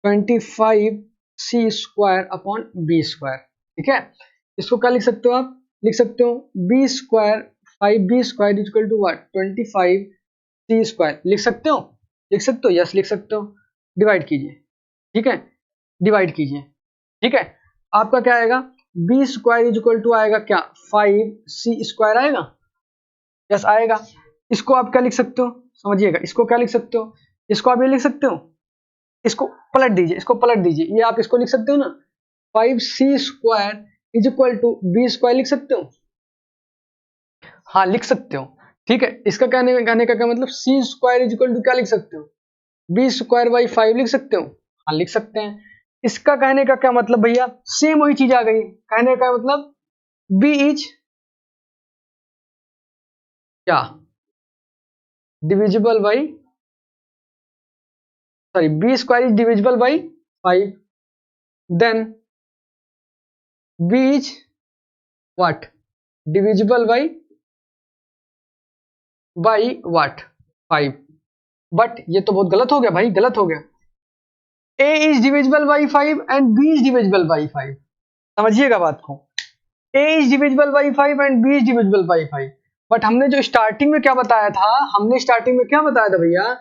25c square upon b square, ठीक है। इसको क्या लिख सकते हो आप, लिख सकते हो b square 5b square is equal to what, 25c square. लिख सकते हो, लिख सकते हो, यस लिख सकते हो। डिवाइड कीजिए, ठीक है, डिवाइड कीजिए, ठीक है। आपका क्या आएगा, b square is equal to आएगा क्या, 5c स्क्वायर आएगा, यस आएगा। इसको आप क्या लिख सकते हो, समझिएगा, इसको क्या लिख सकते हो, इसको आप ये लिख सकते हो, इसको पलट दीजिए, इसको पलट दीजिए, ये आप इसको लिख सकते हो ना, 5c square is equal to b square लिख सकते हो, हाँ लिख सकते हो, ठीक है। इसका कहने का क्या मतलब, सी स्क्वायर इज इक्वल टू क्या लिख सकते हो, बी स्क्वायर बाई 5 लिख सकते हो, हाँ लिख सकते हैं। इसका कहने का क्या मतलब भैया, सेम वही चीज आ गई, कहने का मतलब बी इज क्या, divisible by, sorry b square is divisible by 5, then b is what, divisible by what, 5। But ये तो बहुत गलत हो गया भाई, गलत हो गया। a is divisible by 5 and b is divisible by 5, समझिएगा बात को, a is divisible by 5 and b is divisible by 5। But हमने जो स्टार्टिंग में क्या बताया था, हमने स्टार्टिंग में क्या बताया था भैया,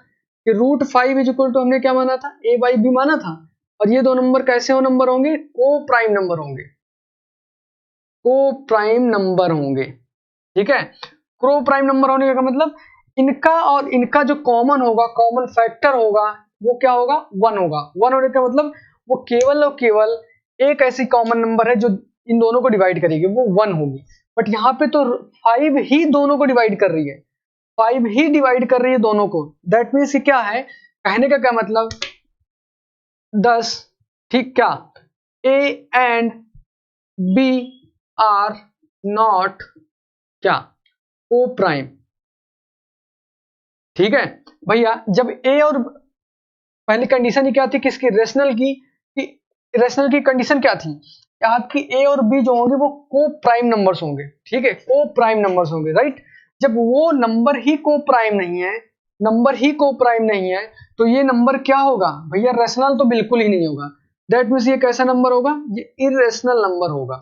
कि रूट 5 इज इक्वल टू हमने क्या माना था, a बाई बी माना था। और ये दो नंबर कैसे हो नंबर होंगे, को प्राइम नंबर होंगे, को प्राइम नंबर होंगे, ठीक है। को प्राइम नंबर होने का मतलब इनका और इनका जो कॉमन होगा, कॉमन फैक्टर होगा, वो क्या होगा, 1 होगा। 1 होने का मतलब वो केवल और केवल एक ऐसी कॉमन नंबर है जो इन दोनों को डिवाइड करेगी, वो 1 होगी। बट यहाँ पे तो 5 ही दोनों को डिवाइड कर रही है, 5 ही डिवाइड कर रही है दोनों को। दैट मीन्स क्या है, कहने का क्या मतलब, 10, ठीक, क्या a and B are not क्या, ओ प्राइम, ठीक है भैया। जब ए और पहली कंडीशन ही क्या थी किसकी, रेशनल की, रेशनल की कंडीशन क्या थी, आपकी ए और बी जो होंगे वो को प्राइम नंबर्स होंगे, ठीक है, को प्राइम नंबर्स होंगे, राइट। जब वो नंबर ही को प्राइम नहीं है, नंबर ही को प्राइम नहीं है, तो ये नंबर क्या होगा भैया, रेशनल तो बिल्कुल ही नहीं होगा। दैट मीन्स ये कैसा नंबर होगा, ये इरेशनल नंबर होगा।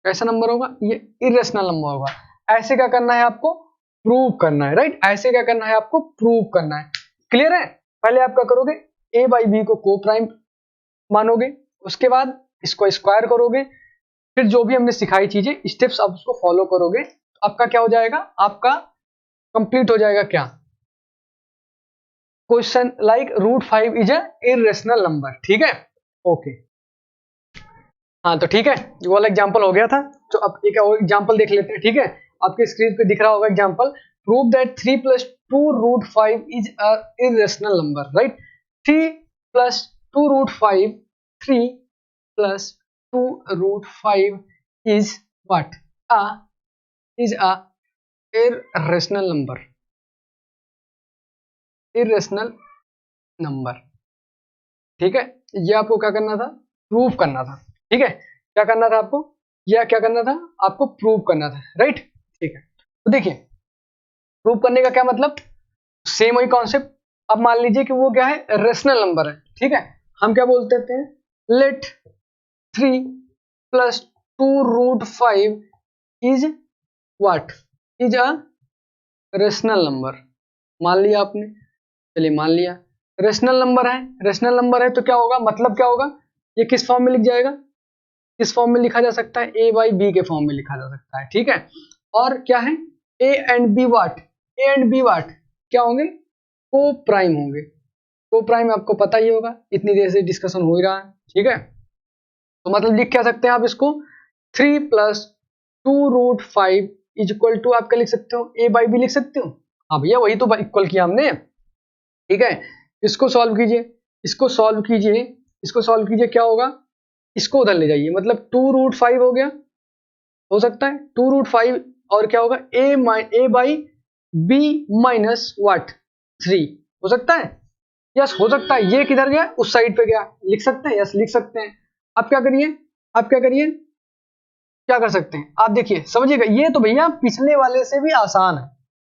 कैसा नंबर होगा, ये इरेशनल नंबर होगा। ऐसे क्या करना है आपको, प्रूव करना है, राइट। ऐसे क्या करना है आपको, प्रूव करना है। क्लियर है। पहले आप क्या करोगे, ए बाई बी को को प्राइम मानोगे, उसके बाद इसको स्क्वायर करोगे, फिर जो भी हमने सिखाई चीजें स्टेप्स आप उसको फॉलो करोगे, आपका क्या हो जाएगा, आपका कंप्लीट हो जाएगा क्या, question like root 5 is a irrational number, ठीक है, ओके। हाँ तो ठीक है, ये वाला एग्जांपल हो गया था। तो अब एक और एग्जांपल देख लेते हैं, ठीक है। आपके स्क्रीन पे दिख रहा होगा example, prove that 3 + 2 root 5 is a irrational number, right. 3 + 2 root 5, 3 + 2 root 5 is what, a is a irrational number, irrational number, ठीक है। ये आपको क्या करना था, प्रूव करना था, ठीक है। क्या करना था आपको, या क्या करना था आपको, प्रूव करना था, राइट, ठीक है। तो देखिए प्रूव करने का क्या मतलब, सेम वही कॉन्सेप्ट। अब मान लीजिए कि वो क्या है, रेशनल नंबर है, ठीक है। हम क्या बोलते हैं, let 3 + 2 root 5 is what, is a rational number. मान लिया आपने, चलिए मान लिया रेशनल नंबर है, रेशनल नंबर है तो क्या होगा, मतलब क्या होगा, ये किस फॉर्म में लिख जाएगा, किस फॉर्म में लिखा जा सकता है, ए बाई बी के फॉर्म में लिखा जा सकता है, ठीक है। और क्या है, A and B what, A and B what क्या होंगे, को प्राइम होंगे। को प्राइम आपको पता ही होगा, इतनी देर से डिस्कशन हो ही रहा है, ठीक है। तो मतलब लिख क्या सकते हैं आप इसको, 3 + 2 रूट 5 इज इक्वल टू आप क्या लिख सकते हो, ए बाई बी लिख सकते हो। हाँ भैया वही तो इक्वल किया हमने, ठीक है। इसको सॉल्व कीजिए, इसको सॉल्व कीजिए, इसको सॉल्व कीजिए, क्या होगा, इसको उधर ले जाइए, मतलब 2√5 हो गया, हो सकता है 2√5, और क्या होगा ए बाई बी माइनस व्हाट 3, हो सकता है, यस हो सकता है। ये किधर गया, उस साइड पे गया, लिख सकते हैं, यस लिख सकते हैं। आप क्या करिए, आप क्या करिए, क्या कर सकते हैं, आप देखिए समझिएगा, ये तो भैया पिछले वाले से भी आसान है।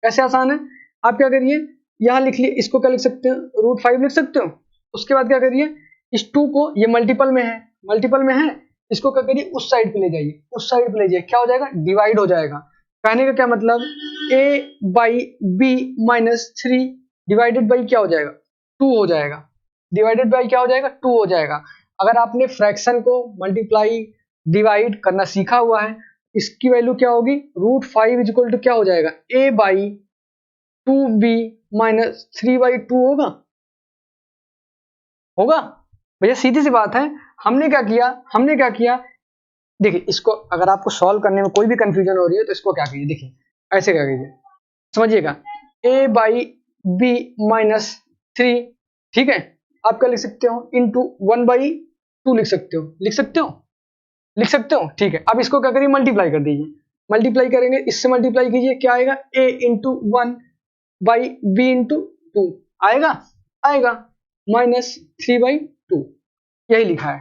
कैसे आसान है, आप क्या करिए, यहां लिख लिए, इसको क्या लिख सकते हो, √5 लिख सकते हो। उसके बाद क्या करिए, इस 2 को, ये मल्टीपल में है, मल्टीपल में है, इसको क्या करिए उस साइड पे ले जाइए, उस साइड पे ले जाइए, क्या हो जाएगा, डिवाइड हो जाएगा। कहने का क्या मतलब, A by B minus 3 divided by क्या हो जाएगा, 2 हो जाएगा, डिवाइडेड बाई क्या हो जाएगा, 2 हो जाएगा। अगर आपने फ्रैक्शन को मल्टीप्लाई डिवाइड करना सीखा हुआ है, इसकी वैल्यू क्या होगी, √5 इज इक्वल टू क्या हो जाएगा, ए बाई 2b माइनस 3/2 होगा, होगा भैया, सीधी सी बात है। हमने क्या किया, हमने क्या किया, देखिए इसको अगर आपको सॉल्व करने में कोई भी कंफ्यूजन हो रही है तो इसको क्या कीजिए, देखिए ऐसे क्या कीजिए, समझिएगा, ए बाई बी माइनस 3, ठीक है, आप क्या लिख सकते हो, इंटू 1/2 लिख सकते हो, लिख सकते हो, लिख सकते हो, ठीक है। अब इसको क्या करिए, मल्टीप्लाई कर दीजिए, मल्टीप्लाई करेंगे, इससे मल्टीप्लाई कीजिए, क्या आएगा, a into 1 by b into 2 आएगा, आएगा माइनस 3/2, यही लिखा है,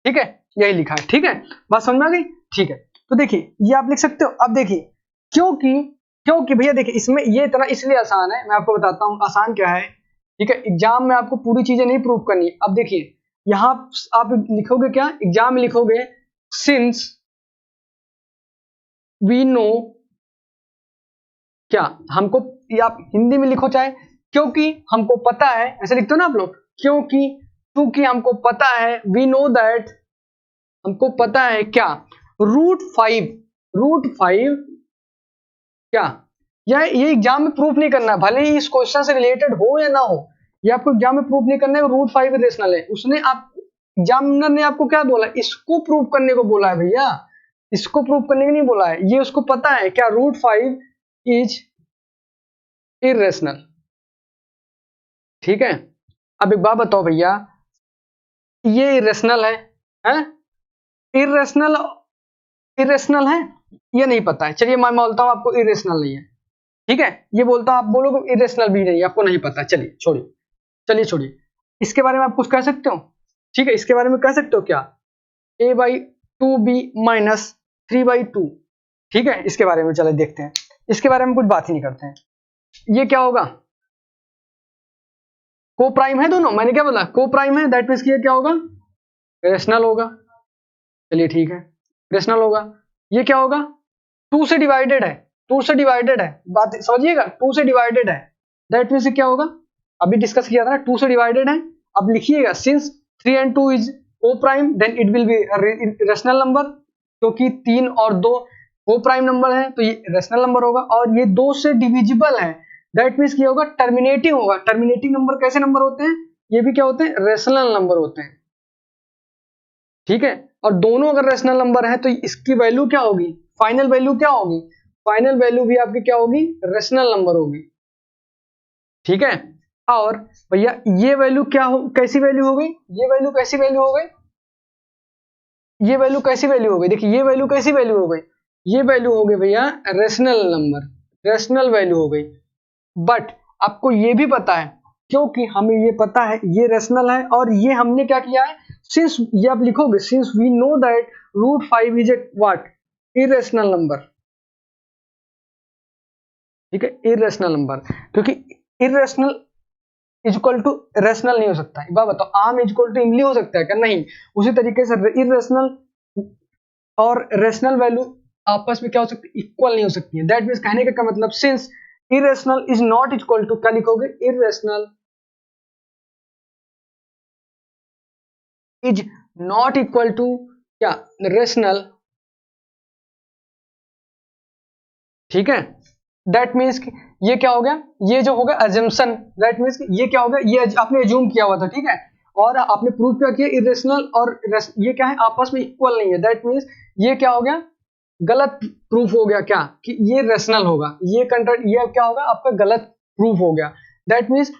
ठीक है, यही लिखा है, ठीक है, बात समझ में आ गई, ठीक है। तो देखिए ये आप लिख सकते हो। अब देखिए क्योंकि क्योंकि भैया देखिए इसमें ये इतना इसलिए आसान है, मैं आपको बताता हूँ आसान क्या है, ठीक है। एग्जाम में आपको पूरी चीजें नहीं प्रूव करनी। अब देखिए यहाँ आप लिखोगे क्या, एग्जाम में लिखोगे, सिंस वी नो, क्या हमको, या आप हिंदी में लिखो चाहे, क्योंकि हमको पता है, ऐसे लिखते हो ना आप लोग, क्योंकि हमको पता है, वी नो दैट, हमको पता है क्या, √5 क्या, ये एग्जाम में प्रूफ नहीं करना है, भले ही इस क्वेश्चन से रिलेटेड हो या ना हो, ये आपको एग्जाम में प्रूफ नहीं करना है, √5 इरेशनल है। उसने आप एग्जामिनर ने आपको क्या बोला, इसको प्रूव करने को बोला है भैया, इसको प्रूव करने को नहीं बोला है, ये उसको पता है क्या, √5 इज इरेशनल, ठीक है। अब एक बात बताओ भैया, ये इरेशनल है, हैं? इरेशनल, इरेशनल है, ये नहीं पता है, चलिए मैं बोलता हूं आपको इरेशनल नहीं है, ठीक है, ये बोलता हूं, आप बोलोगे इरेशनल भी नहीं, आपको नहीं पता, चलिए छोड़िए, चलिए छोड़िए, इसके बारे में आप कुछ कह सकते हो, ठीक है, इसके बारे में कह सकते हो क्या, a/2b माइनस 3/2, ठीक है, इसके बारे में चले देखते हैं, इसके बारे में कुछ बात ही नहीं करते हैं। ये क्या होगा, को प्राइम है दोनों, मैंने क्या बोला, को प्राइम है, दैट मींस ये क्या होगा, रेशनल होगा, चलिए ठीक है, रेशनल होगा। ये क्या होगा, 2 से डिवाइडेड है, 2 से डिवाइडेड है, बात समझिएगा, 2 से डिवाइडेड है, दैट मींस क्या होगा, अभी डिस्कस किया था ना, 2 से डिवाइडेड है। अब लिखिएगा, since 3 and 2 is coprime, then it will be rational number, क्योंकि 3 और 2 को प्राइम नंबर है तो ये रेशनल नंबर होगा, और ये 2 से डिविजिबल है, दैट मींस क्या होगा, टर्मिनेटिंग होगा। टर्मिनेटिंग नंबर कैसे नंबर होते हैं, ये भी क्या होते हैं, रेशनल नंबर होते हैं, ठीक है। और दोनों अगर रेशनल नंबर है तो इसकी वैल्यू क्या होगी, फाइनल वैल्यू क्या होगी, फाइनल वैल्यू भी आपकी क्या होगी, रेशनल नंबर होगी, ठीक है। और भैया ये वैल्यू क्या हो, कैसी वैल्यू हो गई, ये वैल्यू कैसी वैल्यू हो गई, ये वैल्यू कैसी वैल्यू हो गई, देखिए ये वैल्यू कैसी वैल्यू हो गई, ये वैल्यू हो गई भैया रेशनल नंबर, रेशनल वैल्यू हो गई। बट आपको ये भी पता है, क्योंकि हमें ये पता है ये रेशनल है, और ये हमने क्या किया है, सिंस, ये आप लिखोगे, since we know that √5 is a what, irrational number, ठीक है, इरेशनल नंबर, क्योंकि irrational is equal to rational नहीं हो सकता है। बात बताओ, आम इज इक्वल टू इमली हो सकता है क्या, नहीं। उसी तरीके से इरेशनल और रेशनल वैल्यू आपस में क्या हो सकती है, इक्वल नहीं हो सकती है। दैट मींस कहने का क्या मतलब, since irrational is not equal to, क्या लिखोगे, irrational is not equal to क्या, रेशनल, ठीक है। दैट मीन्स ये क्या हो गया, ये जो होगा अजम्पशन, दैट मीन्स ये क्या हो गया, ये आपने एज्यूम किया हुआ था, ठीक है, और आपने प्रूव क्या किया, इरेशनल और ये क्या है, आपस में इक्वल नहीं है, दैट मीन्स ये क्या हो गया, गलत प्रूफ हो गया क्या कि ये रेशनल होगा, ये क्या होगा आपका गलत प्रूफ हो गया। दैट मीन्स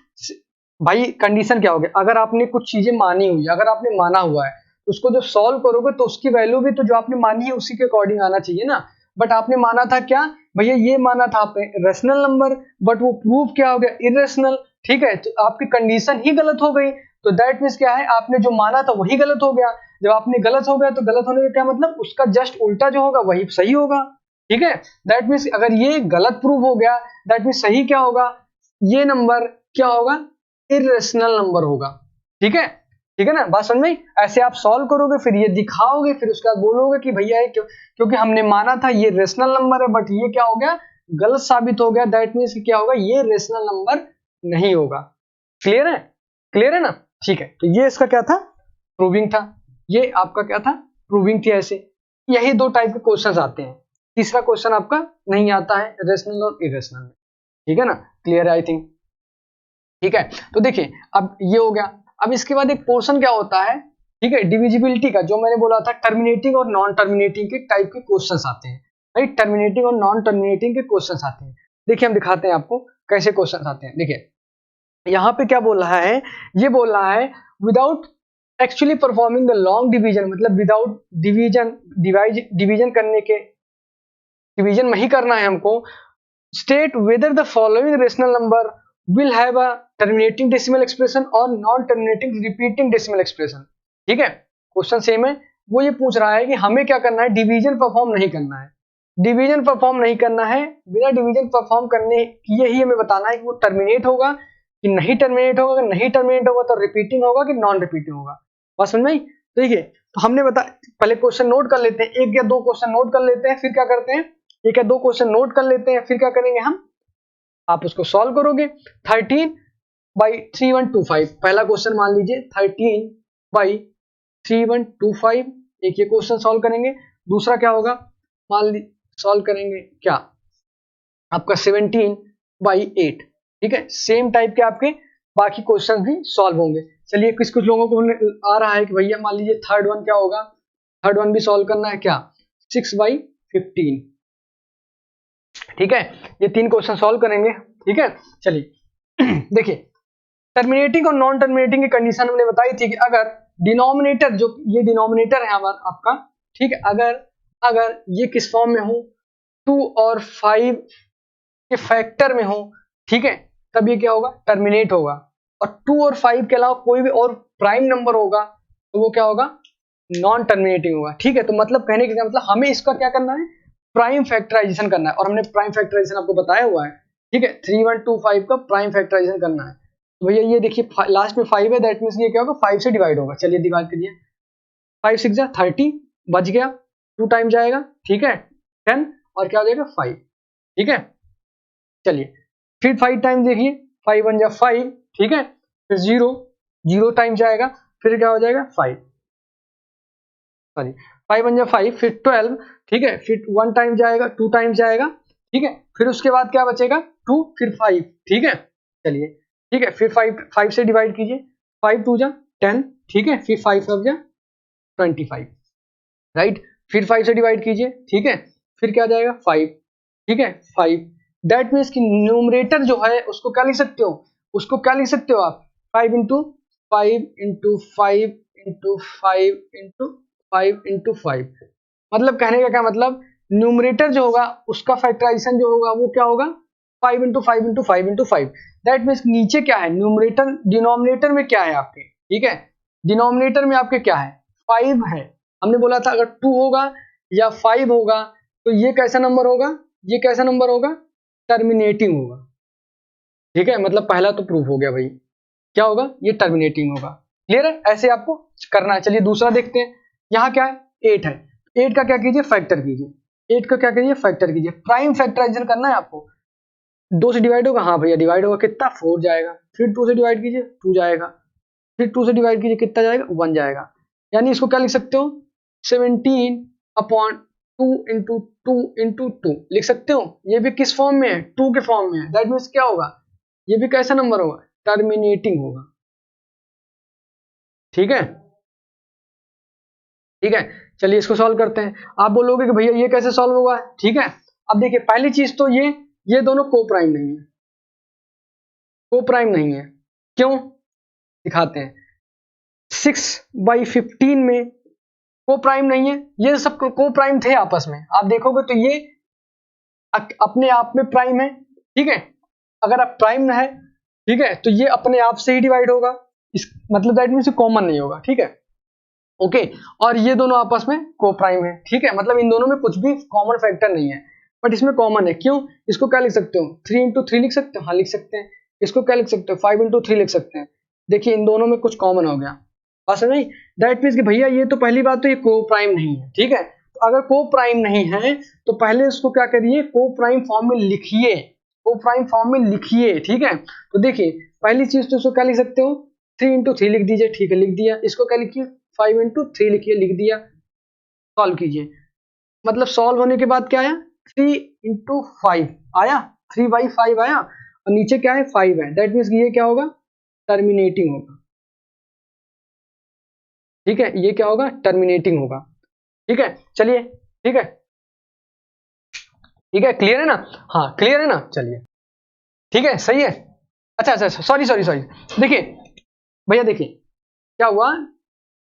भाई कंडीशन क्या हो गया, अगर आपने कुछ चीजें मानी हुई, अगर आपने माना हुआ है उसको जब सॉल्व करोगे तो उसकी वैल्यू भी तो जो आपने मानी है उसी के अकॉर्डिंग आना चाहिए ना। बट आपने माना था क्या भैया, ये माना था आपने रेशनल नंबर, बट वो प्रूफ क्या हो गया इरेशनल। ठीक है, तो आपकी कंडीशन ही गलत हो गई। तो दैट मीन्स क्या है, आपने जो माना था वही गलत हो गया। जब आपने गलत हो गया तो गलत होने का क्या मतलब, उसका जस्ट उल्टा जो होगा वही सही होगा। ठीक है, दैट मीन्स अगर ये गलत प्रूफ हो गया, दैट मीन्स सही क्या होगा, ये नंबर क्या होगा, इरेशनल नंबर होगा। ठीक है, ठीक है ना, बात समझ में। ऐसे आप सॉल्व करोगे, फिर ये दिखाओगे, फिर उसके बाद बोलोगे कि भैया क्योंकि हमने माना था ये रेशनल नंबर है, बट ये क्या हो गया, गलत साबित हो गया। दैट मीन्स क्या होगा, ये रेशनल नंबर नहीं होगा। क्लियर है, क्लियर है ना। ठीक है, तो ये इसका क्या था, प्रूविंग था। ये आपका क्या था, प्रूविंग थी। ऐसे यही दो टाइप के क्वेश्चन आते हैं। तीसरा क्वेश्चन आपका नहीं आता है रेशनल और इरेशनल में। ठीक है ना, क्लियर है आई थिंक। ठीक है, तो देखिए अब ये हो गया। अब इसके बाद एक पोर्शन क्या होता है, ठीक है, डिविजिबिलिटी का, जो मैंने बोला था टर्मिनेटिंग और नॉन टर्मिनेटिंग के टाइप के क्वेश्चंस आते हैं। राइट, टर्मिनेटिंग और नॉन टर्मिनेटिंग के क्वेश्चंस आते हैं। देखिए हम दिखाते हैं आपको कैसे क्वेश्चंस आते हैं। देखिए यहाँ पे क्या बोल रहा है, ये बोल रहा है without actually performing the long division, मतलब विदाउट डिवीजन करने के, डिवीजन में ही करना है हमको। State whether the following rational number will have a terminating decimal expression or non terminating repeating decimal expression। ठीक है, क्वेश्चन सेम है। वो ये पूछ रहा है कि हमें क्या करना है, डिवीजन परफॉर्म नहीं करना है। डिवीजन परफॉर्म नहीं करना है, बिना डिवीजन परफॉर्म करने किए ही हमें बताना है कि वो टर्मिनेट होगा कि नहीं टर्मिनेट होगा। अगर नहीं टर्मिनेट होगा तो रिपीटिंग होगा कि नॉन रिपीटिंग होगा। बस समझ में। देखिए तो हमने बता, पहले क्वेश्चन नोट कर लेते हैं, एक या दो क्वेश्चन नोट कर लेते हैं, फिर क्या करते हैं, एक या दो क्वेश्चन नोट कर लेते हैं, फिर क्या करेंगे हम, आप उसको सॉल्व करोगे। 13/3125 पहला क्वेश्चन मान लीजिए, 13/3125 एक ये क्वेश्चन सॉल्व करेंगे। दूसरा क्या होगा, मान ली सॉल्व करेंगे क्या आपका 17/8। ठीक है, सेम टाइप के आपके बाकी क्वेश्चन भी सॉल्व होंगे। चलिए कुछ कुछ लोगों को आ रहा है कि भैया मान लीजिए थर्ड वन क्या होगा, थर्ड वन भी सॉल्व करना है क्या, 6/15। ठीक है, ये तीन क्वेश्चन सॉल्व करेंगे। ठीक है, चलिए देखिए टर्मिनेटिंग और नॉन टर्मिनेटिंग की कंडीशन हमने बताई थी कि अगर डिनोमिनेटर, जो ये डिनोमिनेटर है हमारा आपका, ठीक है, अगर अगर ये किस फॉर्म में हो, 2 और 5 के फैक्टर में हो, ठीक है, तब ये क्या होगा, टर्मिनेट होगा। और 2 और 5 के अलावा कोई भी और प्राइम नंबर होगा तो वो क्या होगा, नॉन टर्मिनेटिंग होगा। ठीक है, तो मतलब कहने का मतलब हमें इसका क्या करना है, प्राइम फैक्टराइजेशन करना है। और हमने प्राइम फैक्टराइजेशन आपको बताया हुआ है। ठीक है, 3125 का प्राइम फैक्टराइजेशन करना है। तो भैया ये देखिए लास्ट में 5 है, दैट मीन्स ये क्या होगा, 5 से डिवाइड होगा। चलिए डिवाइड करिए, 5 6 30 बच गया, 2 टाइम जाएगा। ठीक है, 10 और क्या हो जाएगा 5। ठीक है, चलिए फिर 5 टाइम देखिए, 5 1 जा 5। ठीक है, फिर 0 टाइम जाएगा, फिर क्या हो जाएगा 5, सॉरी 5 1 जा 5, फिर 12। ठीक है, फिर 1 टाइम जाएगा, 2 टाइम जाएगा। ठीक है, फिर उसके बाद क्या बचेगा 2, फिर 5। ठीक है, चलिए ठीक है, फिर 5 से डिवाइड कीजिए, 5 2 जा 10। ठीक है, फिर 5 5 जा 25। राइट, फिर 5 से डिवाइड कीजिए। ठीक है, फिर क्या जाएगा 5। ठीक है 5, दैट मीन्स कि न्यूमरेटर जो है उसको क्या लिख सकते हो, उसको क्या लिख सकते हो आप, 5 into 5 into 5 into 5 into 5 into 5। मतलब कहने का क्या मतलब, न्यूमरेटर जो होगा उसका फैक्टराइजेशन जो होगा वो क्या होगा, 5 into 5 into 5 into 5। That means नीचे क्या है, न्यूमरेटर डिनोमिनेटर में क्या है आपके, ठीक है, डिनोमिनेटर में आपके क्या है, 5 है। हमने बोला था अगर 2 होगा या 5 होगा तो ये कैसा नंबर होगा, ये कैसा नंबर होगा, टर्मिनेटिंग होगा। ठीक है, मतलब पहला तो प्रूफ हो गया भाई, क्या होगा, ये टर्मिनेटिंग होगा। क्लियर है, ऐसे आपको करना है। चलिए दूसरा देखते हैं, यहाँ क्या है 8 है, 8 का क्या कीजिए, फैक्टर कीजिए, 8 का क्या कीजिए, फैक्टर कीजिए। प्राइम फैक्टराइजेशन करना है आपको। 2 से डिवाइड होगा, हाँ भैया डिवाइड होगा, कितना 4 जाएगा। फिर 2 से डिवाइड कीजिए 2 जाएगा, फिर 2 से डिवाइड कीजिए कितना जाएगा 1 जाएगा। यानी इसको क्या लिख सकते हो, 17/2 इंटू 2 इंटू 2 लिख सकते हो। ये भी किस फॉर्म में है, 2 के फॉर्म में है। दैट मीन्स क्या होगा, ये भी कैसा नंबर होगा, टर्मिनेटिंग होगा। ठीक है, ठीक है, चलिए इसको सॉल्व करते हैं। आप बोलोगे कि भैया ये कैसे सॉल्व होगा, ठीक है। अब देखिए पहली चीज तो ये दोनों को प्राइम नहीं है, को प्राइम नहीं है, क्यों दिखाते हैं। 6/15 में को प्राइम नहीं है, ये सब को प्राइम थे आपस में, आप देखोगे तो ये अपने आप में प्राइम है, ठीक है। अगर आप प्राइम है, ठीक है, तो ये अपने आप से ही डिवाइड होगा, इस मतलब दैट मींस कॉमन नहीं होगा, ठीक है, ओके। और ये दोनों आपस में को प्राइम है, ठीक है, मतलब इन दोनों में कुछ भी कॉमन फैक्टर नहीं है, बट इसमें कॉमन है। क्यों, इसको क्या लिख सकते हो, 3 इंटू 3 लिख सकते हो, हाँ लिख सकते हैं। इसको क्या लिख सकते हो, 5 इंटू 3 लिख सकते हैं। देखिए इन दोनों में कुछ कॉमन हो गया, बस नहीं। दैट मीन्स कि भैया ये तो पहली बात तो ये को प्राइम नहीं है, ठीक है। तो अगर को प्राइम नहीं है तो पहले इसको क्या करिए, को प्राइम फॉर्म में लिखिए, को प्राइम फॉर्म में लिखिए, ठीक है। तो देखिए पहली चीज तो इसको क्या लिख सकते हो, 3 इंटू 3 लिख दीजिए, ठीक है, लिख दिया। इसको क्या लिखिए, 5 इंटू 3 लिखिए, लिख दिया। सॉल्व कीजिए, मतलब सॉल्व होने के बाद क्या आया, 3 इंटू 5 आया, 3/5 आया, और नीचे क्या है 5 है। दैट मीन्स ये क्या होगा, टर्मिनेटिंग होगा, ठीक है, ये क्या होगा, टर्मिनेटिंग होगा, ठीक है। चलिए ठीक है, ठीक है, क्लियर है ना, हाँ क्लियर है ना, चलिए ठीक है, सही है। अच्छा अच्छा, सॉरी सॉरी सॉरी, देखिए भैया देखिए क्या हुआ,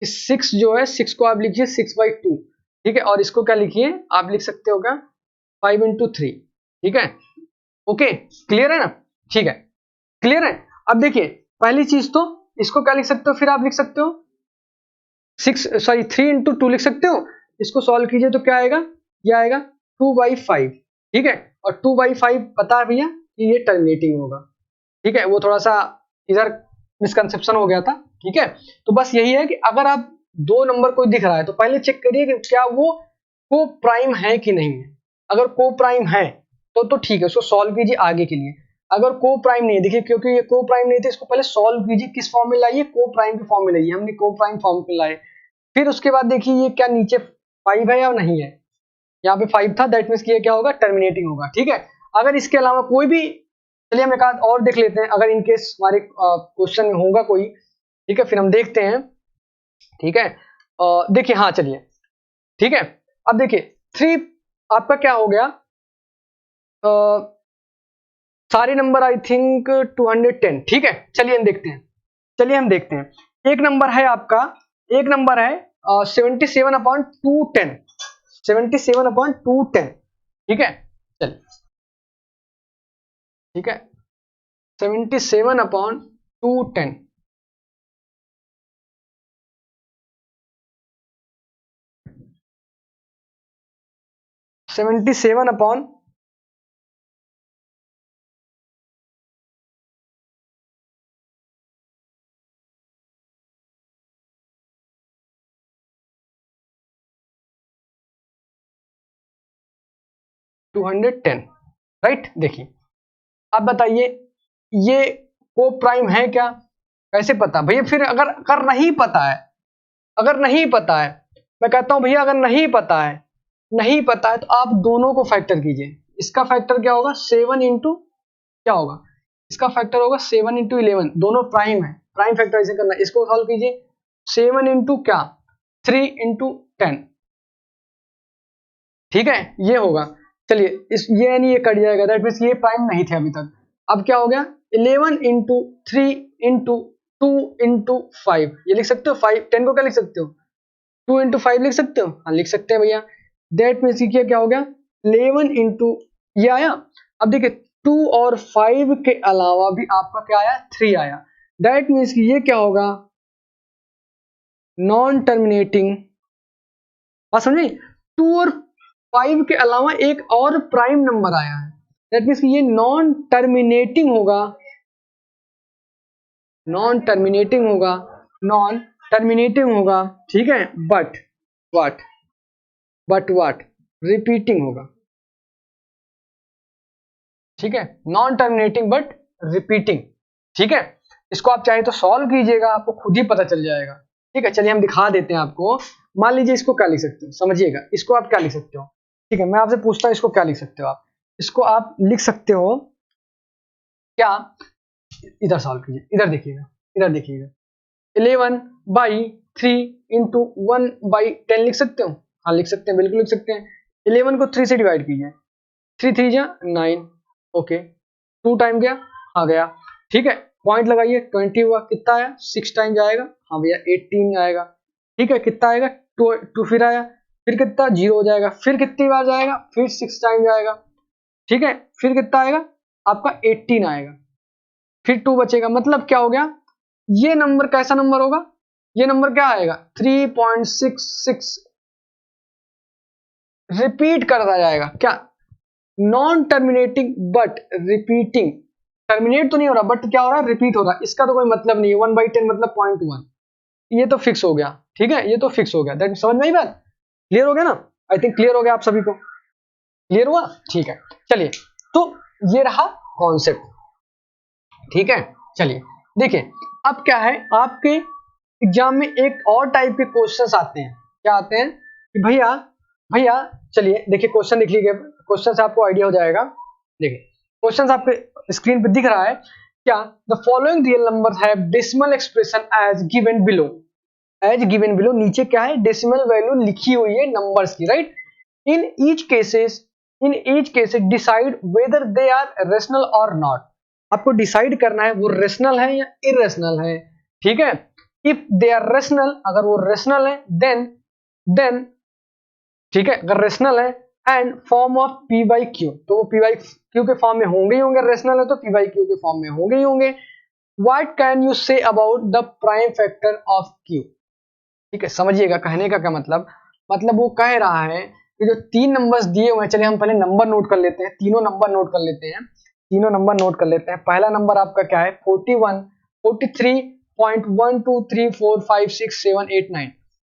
6 जो है 6 को आप लिखिए 6/2, ठीक है, और इसको क्या लिखिए, आप लिख सकते हो क्या 5 इंटू 3, ठीक है, ओके, क्लियर है ना, ठीक है, क्लियर है। अब देखिए पहली चीज तो इसको क्या लिख सकते हो, फिर आप लिख सकते हो 3 इंटू 2 लिख सकते हो। इसको सॉल्व कीजिए तो क्या आएगा, ये आएगा 2/5, ठीक है, और 2/5 पता है भैया कि ये टर्मिनेटिंग होगा, ठीक है। वो थोड़ा सा इधर मिसकंसेप्शन हो गया था, ठीक है। तो बस यही है कि अगर आप दो नंबर कोई दिख रहा है तो पहले चेक करिए कि क्या वो को प्राइम है कि नहीं है। अगर को प्राइम है तो ठीक है, उसको सॉल्व कीजिए आगे के लिए। अगर को प्राइम नहीं है, देखिए क्योंकि ये को प्राइम नहीं थे, इसको पहले सॉल्व कीजिए, किस फॉर्म में लाइए, को प्राइम के फॉर्म में लाइए, हमने को प्राइम फॉर्म में लाए। फिर उसके बाद देखिए ये क्या नीचे 5 है या नहीं है, यहाँ पे 5 था, दैट मीन्स ये क्या होगा, टर्मिनेटिंग होगा, ठीक है। अगर इसके अलावा कोई भी, चलिए हम एक आध और देख लेते हैं, अगर इनकेस हमारे क्वेश्चन में होगा कोई, ठीक है, फिर हम देखते हैं, ठीक है। देखिए हाँ चलिए, ठीक है। अब देखिए 3 आपका क्या हो गया, सारे नंबर आई थिंक 210, ठीक है। चलिए हम देखते हैं, चलिए हम देखते हैं। एक नंबर है आपका, एक नंबर है 77/210, 77/210, ठीक है, चलिए ठीक है, 77/210, 77/210, राइट। देखिए आप बताइए ये को प्राइम है क्या, कैसे पता भैया, फिर अगर नहीं पता है, अगर नहीं पता है, मैं कहता हूं भैया अगर नहीं पता है, नहीं पता है तो आप दोनों को फैक्टर कीजिए। इसका फैक्टर क्या होगा, 7 इंटू क्या होगा, इसका फैक्टर होगा 7 इंटू 11, दोनों प्राइम है, प्राइम फैक्टराइजेशन करना है। इसको सॉल्व कीजिए, 7 इंटू क्या, 3 इंटू 10, ठीक है, ये होगा। चलिए इस ये यानी ये कट जाएगा, दैट मीन्स ये प्राइम नहीं थे अभी तक। अब क्या हो गया, 11 इंटू 3 इंटू 2 इंटू 5, ये लिख सकते हो, 10 को क्या लिख सकते हो, 2 इंटू 5 लिख सकते हो, हाँ लिख सकते हैं भैया। दैट मीन्स क्या हो गया, 11 इंटू ये आया। अब देखिए 2 और 5 के अलावा भी आपका क्या आया, 3 आया। दैट मीन्स ये क्या होगा, नॉन टर्मिनेटिंग, बात समझे। 2 और 5 के अलावा एक और प्राइम नंबर आया है, दैट मीन्स ये नॉन टर्मिनेटिंग होगा, नॉन टर्मिनेटिंग होगा, नॉन टर्मिनेटिंग होगा, ठीक है। But what, but what, repeating होगा, ठीक है, नॉन टर्मिनेटिंग बट रिपीटिंग, ठीक है। इसको आप चाहे तो सॉल्व कीजिएगा, आपको खुद ही पता चल जाएगा, ठीक है। चलिए हम दिखा देते हैं आपको। मान लीजिए इसको क्या लिख सकते हो, समझिएगा, इसको आप क्या लिख सकते हो, ठीक है, मैं आपसे पूछता हूँ इसको क्या लिख सकते हो आप, इसको आप लिख सकते हो क्या, इधर सॉल्व कीजिए, इधर देखिएगा, इधर देखिएगा, 11/2 3 इंटू 1/10 लिख सकते हो? हाँ लिख सकते हैं, बिल्कुल लिख सकते हैं। 11 को 3 से डिवाइड कीजिए, 3 3 जा 9, ओके 2 टाइम गया, हाँ गया, ठीक है। पॉइंट लगाइए, 20 हुआ, कितना आया? 6 टाइम जाएगा, हाँ भैया 18 आएगा, ठीक है। कितना आएगा? 2 फिर आया, फिर कितना? 0 हो जाएगा, फिर कितनी बार जाएगा? फिर 6 टाइम जाएगा, ठीक है। फिर कितना आएगा? आपका 18 आएगा, फिर 2 बचेगा। मतलब क्या हो गया? ये नंबर कैसा नंबर होगा? ये नंबर क्या आएगा? 3.66 रिपीट करता जाएगा। क्या? Non terminating but repeating. Terminate तो नहीं हो रहा, बट क्या हो रहा है? रिपीट हो रहा है। इसका तो कोई मतलब नहीं है, 1/10 मतलब 0.1, ये तो फिक्स हो गया, ठीक है, ये तो फिक्स हो गया। दैट समझ में आई बात? क्लियर हो गया ना? आई थिंक क्लियर हो गया आप सभी को। क्लियर हुआ? ठीक है, चलिए, तो ये रहा कॉन्सेप्ट, ठीक है। चलिए देखिए, अब क्या है, आपके एग्जाम में एक और टाइप के क्वेश्चंस आते हैं। क्या आते हैं कि भैया भैया चलिए देखिए, क्वेश्चन लिख लीजिए, क्वेश्चन से आपको आइडिया हो जाएगा। देखिए क्वेश्चन आपके स्क्रीन पे दिख रहा है क्या? The following real numbers have decimal expression as given below. As given below, नीचे क्या है? डेसिमल वैल्यू लिखी हुई है नंबर्स की, right. In each cases decide whether they are rational और नॉट। आपको डिसाइड करना है वो रेशनल है या इरेशनल है, ठीक है। इफ दे आर रेशनल, अगर वो रेशनल है, देन ठीक है, अगर रेशनल है and form of P by Q, तो वो पी बाई क्यू के फॉर्म में होंगे ही होंगे। रेशनल है तो पी बाई क्यू के फॉर्म में होंगे ही होंगे। What can you say about the prime factor of Q? ठीक है, समझिएगा कहने का क्या मतलब वो कह रहा है कि जो 3 नंबर्स दिए हुए हैं, चलिए हम पहले नंबर नोट कर लेते हैं, तीनों नंबर नोट कर लेते हैं, तीनों नंबर नोट कर लेते हैं। पहला नंबर आपका क्या है? 41, 43.123456789,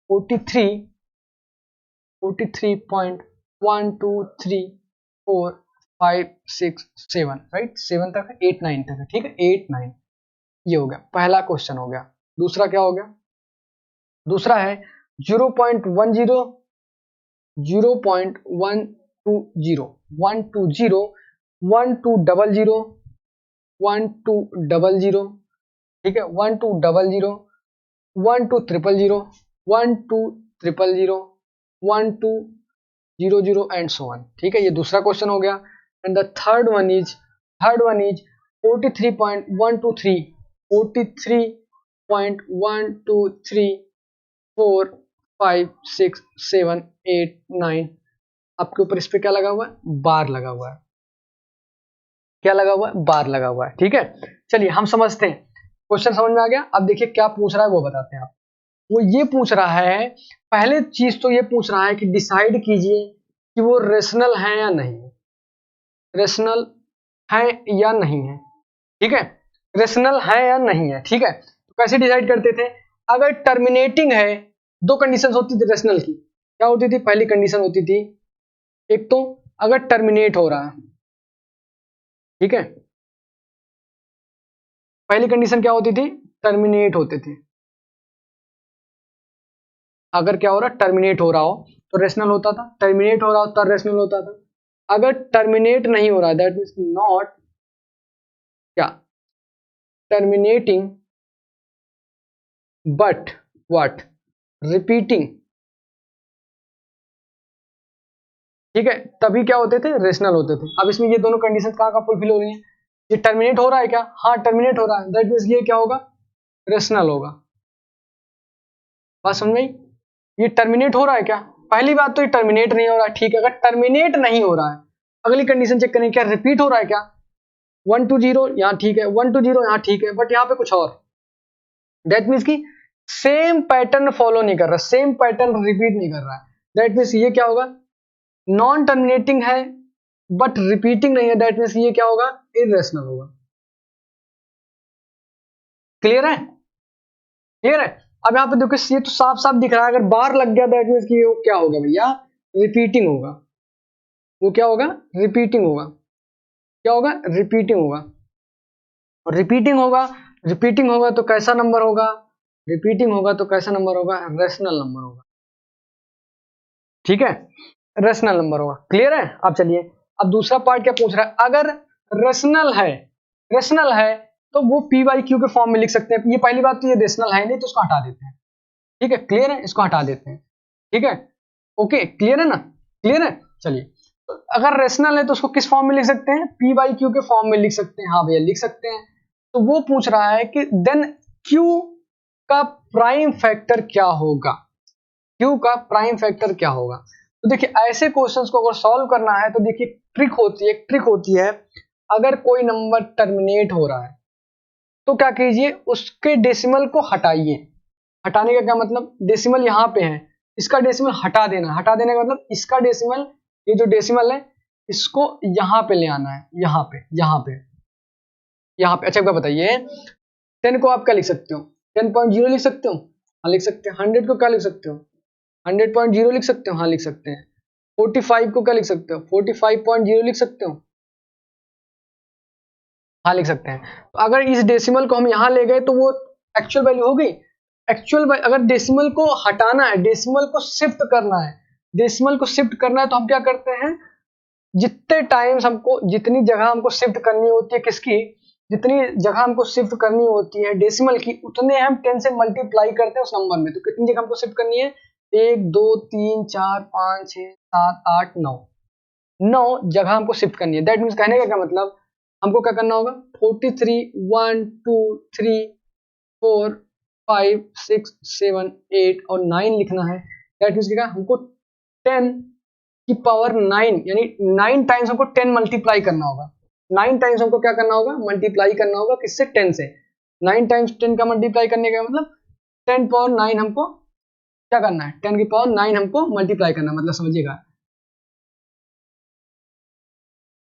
43.1234567, राइट, 7 तक है, 8 9 तक है, ठीक है, 8 9, ये हो गया, पहला क्वेश्चन हो गया। दूसरा क्या हो गया? दूसरा है 0.10 0.120 120 1200 1200, ठीक है, 1200 12000 12000 1200 एंड सो ऑन, ठीक है। ये दूसरा क्वेश्चन हो गया। And the third one is 43.123 43.123456789। आपके ऊपर इस पे क्या लगा हुआ है? बार लगा हुआ है। क्या लगा हुआ है? बार लगा हुआ है, ठीक है। चलिए हम समझते हैं, क्वेश्चन समझ में आ गया। अब देखिए क्या पूछ रहा है वो बताते हैं आप। वो ये पूछ रहा है, पहले चीज तो ये पूछ रहा है कि डिसाइड कीजिए कि वो रेशनल है या नहीं, रेशनल है या नहीं है, ठीक है, रेशनल है या नहीं है, ठीक है। तो कैसे डिसाइड करते थे? अगर टर्मिनेटिंग है, दो कंडीशन होती थी रेशनल की। क्या होती थी? पहली कंडीशन होती थी, एक तो अगर टर्मिनेट हो रहा है, ठीक है, पहली कंडीशन क्या होती थी? टर्मिनेट होते थे। अगर क्या हो रहा है? टर्मिनेट हो रहा हो तो रेशनल होता था, टर्मिनेट हो रहा हो तो रेशनल होता था। अगर टर्मिनेट नहीं हो रहा, दैट मीन्स नॉट क्या टर्मिनेटिंग बट व्हाट रिपीटिंग, ठीक है, तभी क्या होते थे? रेशनल होते थे। अब इसमें ये दोनों कंडीशन कहाँ का फुलफिल हो रही है? ये टर्मिनेट हो रहा है क्या? हाँ टर्मिनेट हो रहा है, दैट मीन्स ये क्या होगा? रेशनल होगा। बात समझ में आई? ये टर्मिनेट हो रहा है क्या? पहली बात तो ये टर्मिनेट नहीं हो रहा है, ठीक है। अगर टर्मिनेट नहीं हो रहा है, अगली कंडीशन चेक करें, क्या रिपीट हो रहा है क्या? 120 यहाँ ठीक है, 120 यहाँ ठीक है, बट यहाँ पे कुछ और, दैट मीन्स की सेम पैटर्न फॉलो नहीं कर रहा, सेम पैटर्न रिपीट नहीं कर रहा है। दैट मीन्स ये क्या होगा? नॉन टर्मिनेटिंग है बट रिपीटिंग नहीं है, दैट मीन्स ये क्या होगा? इरेशनल होगा। क्लियर है? क्लियर है? अब यहाँ पे देखो, ये तो साफ साफ दिख रहा है, अगर बार लग गया दैट मीन्स ये क्या होगा भैया? रिपीटिंग होगा। वो क्या होगा? रिपीटिंग होगा। क्या होगा? रिपीटिंग होगा। और रिपीटिंग होगा तो कैसा नंबर होगा? रिपीटिंग होगा तो कैसा नंबर होगा? रेशनल नंबर होगा, ठीक है, रेशनल नंबर होगा। क्लियर है? अब चलिए, अब दूसरा पार्ट क्या पूछ रहा है? अगर रेशनल है तो वो पी बाई क्यू के फॉर्म में लिख सकते हैं। ये पहली बात तो ये रेशनल है नहीं, तो उसको हटा देते हैं। ठीक है, क्लियर है, इसको हटा देते हैं। ठीक है, ओके, क्लियर है ना, क्लियर है। चलिए, तो अगर रेशनल है तो उसको किस फॉर्म में लिख सकते हैं, पी बाई क्यू के फॉर्म में लिख सकते हैं। हाँ भैया लिख सकते हैं। तो वो पूछ रहा है कि देन क्यू का प्राइम फैक्टर क्या होगा, क्यू का प्राइम फैक्टर क्या होगा। तो देखिए ऐसे क्वेश्चंस को अगर सॉल्व करना है तो देखिए ट्रिक होती है, अगर कोई नंबर टर्मिनेट हो रहा है तो क्या कीजिए, उसके डेसिमल को हटाइए। हटाने का क्या मतलब, डेसिमल यहाँ पे है, इसका डेसिमल हटा देना, हटा देने का मतलब इसका डेसिमल, ये जो डेसिमल है इसको यहाँ पे ले आना है, यहाँ पे यहाँ पे यहाँ पे। अच्छा एक बात बताइए, 10 को आप क्या लिख सकते हो, 10.0 लिख सकते हो, हाँ लिख सकते हैं। 100 को क्या लिख सकते हो, 100.0 लिख सकते हो, हाँ लिख सकते हैं। 45 को क्या लिख सकते हो, 45.0 लिख सकते हो, हाँ लिख सकते हैं। तो अगर इस डेसिमल को हम यहाँ ले गए तो वो एक्चुअल वैल्यू हो गई। अगर डेसिमल को हटाना है, डेसिमल को शिफ्ट करना है, डेसिमल को शिफ्ट करना है तो हम क्या करते हैं, जितने टाइम्स हमको, जितनी जगह हमको शिफ्ट करनी होती है, किसकी, जितनी जगह हमको शिफ्ट करनी होती है डेसिमल की, उतने हम 10 से मल्टीप्लाई करते हैं उस नंबर में। तो कितनी जगह हमको शिफ्ट करनी है, 1 2 3 4 5 6 7 8 9, 9 जगह हमको शिफ्ट करनी है। दैट मीन्स कहने का क्या मतलब, हमको क्या करना होगा, 43 1 2 3 4 5 6 7 8 और 9 लिखना है। दैट मीन्स क्या, हमको 10 की पावर 9 यानी 9 टाइम्स हमको 10 मल्टीप्लाई करना होगा। 9 टाइम्स हमको क्या करना होगा, मल्टीप्लाई करना होगा, किससे, 10 से। 9 टाइम्स 10 का मल्टीप्लाई करने का मतलब 10 पावर 9 हमको क्या करना है, 10 की पावर 9 हमको मल्टीप्लाई करना, मतलब समझिएगा,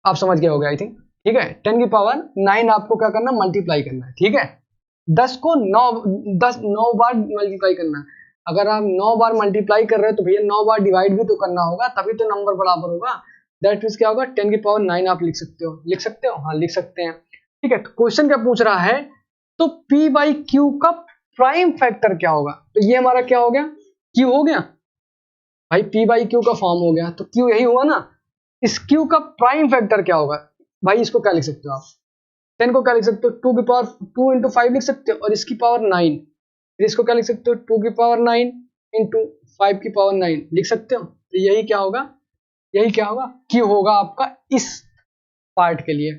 आप समझ गए होगे आई थिंक। ठीक है, 10 की पावर 9 आपको क्या करना, मल्टीप्लाई करना है। ठीक है, 10 को 9 बार मल्टीप्लाई करना है। अगर आप 9 बार मल्टीप्लाई कर रहे हो तो भैया 9 बार डिवाइड भी तो करना होगा, तभी तो नंबर बराबर होगा। दैट मीन्स क्या होगा, 10 की पावर 9 आप लिख सकते हो, लिख सकते हो, हाँ लिख सकते हैं। ठीक है, तो क्वेश्चन क्या पूछ रहा है, तो P बाई क्यू का प्राइम फैक्टर क्या होगा। तो ये हमारा क्या हो गया, Q हो गया भाई, P बाई क्यू का फॉर्म हो गया, तो Q यही हुआ ना। इस Q का प्राइम फैक्टर क्या होगा भाई, इसको क्या लिख सकते हो आप, 10 को क्या लिख सकते हो, 2 की पावर 2 इंटू 5 लिख सकते हो, और इसकी पावर 9, फिर इसको क्या लिख सकते हो, 2 की पावर 9 इंटू 5 की पावर 9 लिख सकते हो। तो यही क्या होगा, यही क्या होगा, Q होगा आपका इस पार्ट के लिए।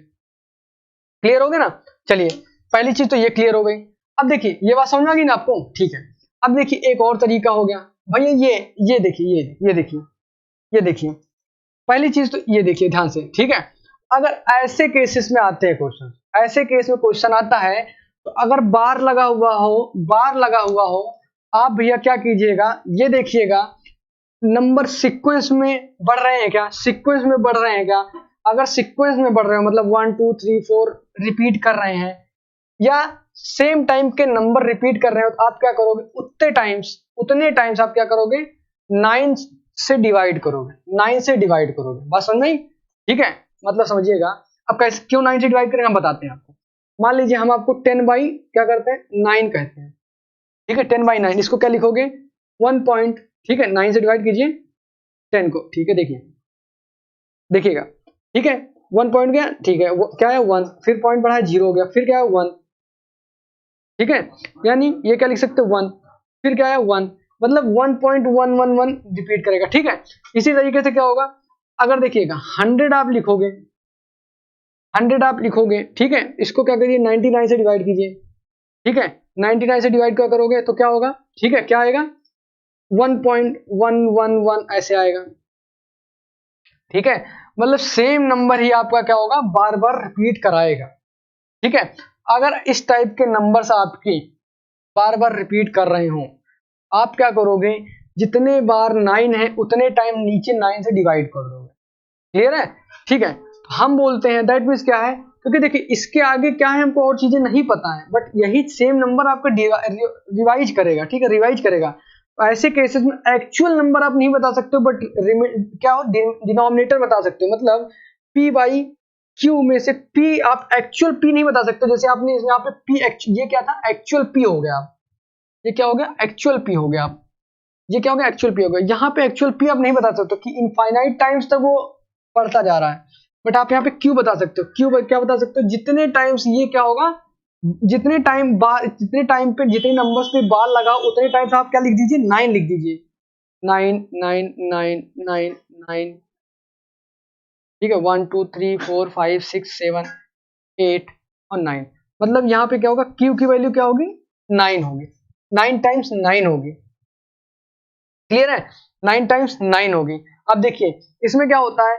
क्लियर हो गया ना। चलिए, पहली चीज तो ये क्लियर हो गई। अब देखिए ये बात समझ आ गई ना आपको। ठीक है, अब देखिए एक और तरीका हो गया भैया, ये देखिए, ये देखिए, ये देखिए, पहली चीज तो ये देखिए ध्यान से। ठीक है, अगर ऐसे केसेस में आते हैं क्वेश्चन, ऐसे केस में क्वेश्चन आता है, तो अगर बार लगा हुआ हो, बार लगा हुआ हो, आप भैया क्या कीजिएगा, ये देखिएगा नंबर सीक्वेंस में बढ़ रहे हैं क्या, सीक्वेंस में बढ़ रहे हैं क्या। अगर सीक्वेंस में बढ़ रहे हो मतलब 1 2 3 4 रिपीट कर रहे हैं, या सेम टाइम के नंबर रिपीट कर रहे हो, तो आप क्या करोगे, उतने टाइम्स आप क्या करोगे, 9 से डिवाइड करोगे, 9 से डिवाइड करोगे। बात समझ में आई। ठीक है, मतलब समझिएगा। अब कैसे, क्यों 9 से डिवाइड करेंगे हम बताते हैं आपको। मान लीजिए हम आपको 10 बाई क्या करते हैं, 9 कहते हैं। ठीक है, 10 बाई 9, इसको क्या लिखोगे, 1 पॉइंट। ठीक है, 9 से डिवाइड कीजिए 10 को। ठीक है, देखिए, देखिएगा, ठीक है, 1 पॉइंट गया, ठीक है, क्या है 1, फिर पॉइंट बढ़ा है 0 हो गया, फिर क्या है 1। ठीक है, यानी ये क्या लिख सकते हो 1, फिर क्या है 1, मतलब 1.111 रिपीट करेगा। ठीक है, इसी तरीके से क्या होगा, अगर देखिएगा 100 आप लिखोगे, 100 आप लिखोगे, ठीक है, इसको क्या करिए 99 से डिवाइड कीजिए। ठीक है, 99 से डिवाइड क्या करोगे तो क्या होगा, ठीक है, क्या आएगा 1.111 ऐसे आएगा। ठीक है, मतलब सेम नंबर ही आपका क्या होगा, बार बार रिपीट कराएगा। ठीक है, अगर इस टाइप के नंबर्स आपकी बार बार रिपीट कर रहे हो, आप क्या करोगे, जितने बार 9 है उतने टाइम नीचे 9 से डिवाइड कर दोगे। क्लियर है। ठीक है, तो हम बोलते हैं दैट मीन्स क्या है, क्योंकि देखिए इसके आगे क्या है हमको और चीजें नहीं पता है, बट यही सेम नंबर आपका रिवाइज करेगा। ठीक है, रिवाइज करेगा। ऐसे केसेस में एक्चुअल नंबर आप नहीं बता सकते हो, बट क्या हो, डिनोमिनेटर बता सकते हो। मतलब P बाई क्यू में से P आप एक्चुअल P नहीं बता सकते। जैसे आपने यहाँ पे P ये क्या था, एक्चुअल P हो गया। आप ये क्या हो गया, एक्चुअल P हो गया। आप ये क्या हो गया, एक्चुअल P हो गया। यहाँ पे एक्चुअल P आप नहीं बता सकते कि इनफाइनाइट टाइम्स तक वो बढ़ता जा रहा है, बट आप यहाँ पे Q बता सकते हो। Q क्या बता सकते हो, जितने टाइम्स ये क्या होगा, जितने टाइम पे जितने नंबर्स पे बार लगा उतने टाइम से आप क्या लिख दीजिए, 9 लिख दीजिए, 9 9 9 9 9, ठीक है, 1 2 3 4 5 6 7 8 और 9। मतलब यहाँ पे क्या होगा, क्यू की वैल्यू क्या होगी, 9 होगी, 9 टाइम्स 9 होगी, क्लियर है, 9 टाइम्स 9 होगी। अब देखिए इसमें क्या होता है,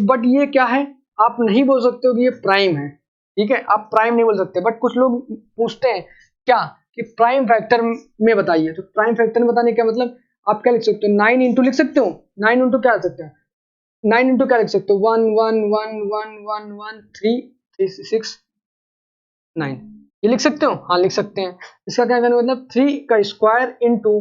बट ये क्या है, आप नहीं बोल सकते हो कि ये प्राइम है, ठीक है, आप प्राइम नहीं बोल सकते, बट कुछ लोग पूछते हैं क्या कि प्राइम फैक्टर में बताइए, तो प्राइम फैक्टर में बताने का मतलब आप क्या लिख सकते हो, 9 इंटू लिख सकते हो, 9 इंटू क्या लिख सकते हैं, 9 इंटू क्या लिख सकते हो, 1 1 1 1 1 1 3 3 6 9, ये लिख सकते हो, हाँ लिख सकते हैं। इसका क्या कहना मतलब 3 का स्क्वायर इंटू,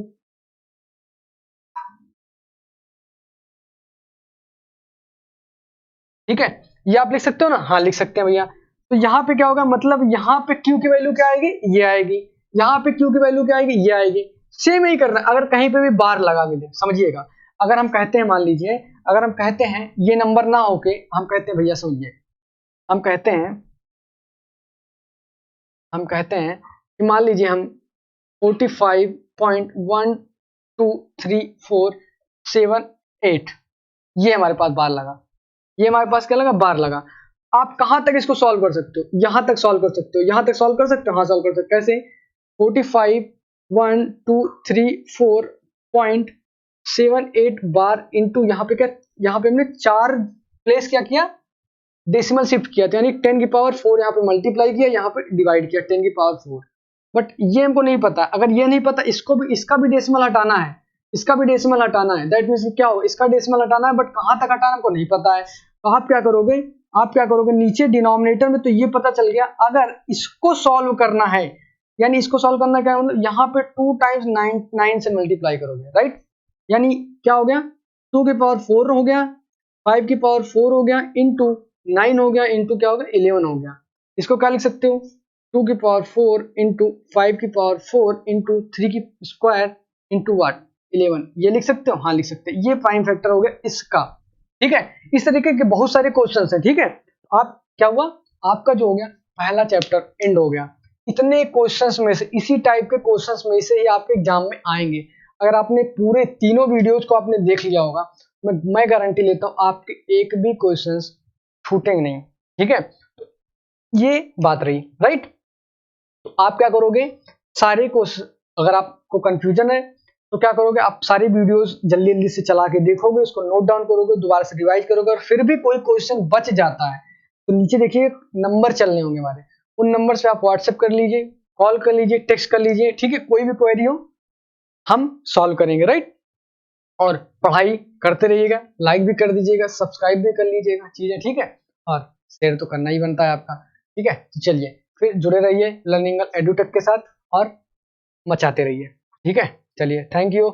ठीक है, ये आप लिख सकते हो ना, हाँ लिख सकते हैं भैया। तो यहाँ पे क्या होगा, मतलब यहाँ पे क्यू की वैल्यू क्या आएगी, ये आएगी, यहाँ पे क्यू की वैल्यू क्या आएगी, ये आएगी। सेम ही करना, अगर कहीं पे भी बार लगा मिले, समझिएगा, अगर हम कहते हैं, मान लीजिए अगर हम कहते हैं ये नंबर ना होके हम कहते हैं, भैया सुनिए, हम कहते हैं कि मान लीजिए हम 45.12347 ये हमारे पास बार लगा, ये हमारे पास क्या लगा, बार लगा। आप कहां तक इसको सॉल्व कर सकते हो, यहां तक सॉल्व कर सकते हो, यहां तक सॉल्व कर सकते हो, हाँ सॉल्व कर सकते हो, कैसे, 45 1 2 3 4.78 बार इंटू यहाँ पे क्या, यहाँ पे हमने 4 प्लेस क्या किया, डेसिमल शिफ्ट किया, तो यानी 10 की पावर 4 यहाँ पे मल्टीप्लाई किया, यहाँ पे डिवाइड किया 10 की पावर 4। बट ये हमको नहीं पता, अगर ये नहीं पता, इसका भी डेसिमल हटाना है, इसका भी डेसिमल हटाना है, दैट मीन्स क्या हो, इसका डेसिमल हटाना है, बट कहां तक हटाना हमको नहीं पता है। तो आप क्या करोगे नीचे डिनोमिनेटर में, तो ये पता चल गया, अगर इसको सॉल्व करना है, यानी इसको सॉल्व करना क्या है, मतलब यहाँ पे 2 टाइम्स 9 से मल्टीप्लाई करोगे, राइट, यानी क्या हो गया, 2 की पावर 4 हो गया, 5 की पावर 4 हो गया, इंटू 9 हो गया, इंटू क्या हो गया, 11 हो गया। इसको क्या लिख सकते हो, 2 की पावर 4 इंटू 5 की पावर 4 इंटू 3 की स्क्वायर इंटू वाट 11, ये लिख सकते हो, हाँ लिख सकते हैं, ये प्राइम फैक्टर हो गया इसका, ठीक है। इस तरीके के बहुत सारे क्वेश्चंस हैं, ठीक है। आप क्या हुआ, आपका जो हो गया पहला चैप्टर एंड हो गया। इतने क्वेश्चंस में से, इसी टाइप के क्वेश्चंस में से ही आपके एग्जाम में आएंगे। अगर आपने पूरे तीनों वीडियोज को आपने देख लिया होगा, मैं गारंटी लेता हूं आपके एक भी क्वेश्चंस छूटेंगे नहीं, ठीक है। तो ये बात रही, राइट। तो आप क्या करोगे, सारे क्वेश्चन, अगर आपको कंफ्यूजन है तो क्या करोगे, आप सारी वीडियोस जल्दी जल्दी से चला के देखोगे, उसको नोट डाउन करोगे, दोबारा से रिवाइज करोगे, और फिर भी कोई क्वेश्चन बच जाता है तो नीचे देखिए नंबर चलने होंगे हमारे, उन नंबर से आप व्हाट्सएप कर लीजिए, कॉल कर लीजिए, टेक्स्ट कर लीजिए, ठीक है, कोई भी क्वेरी हो हम सॉल्व करेंगे, राइट। और पढ़ाई करते रहिएगा, लाइक भी कर दीजिएगा, सब्सक्राइब भी कर लीजिएगा, चीजें ठीक है, और शेयर तो करना ही बनता है आपका, ठीक है। तो चलिए फिर जुड़े रहिए लर्निंग एडुटेक के साथ और मचाते रहिए, ठीक है। चलिए, थैंक यू।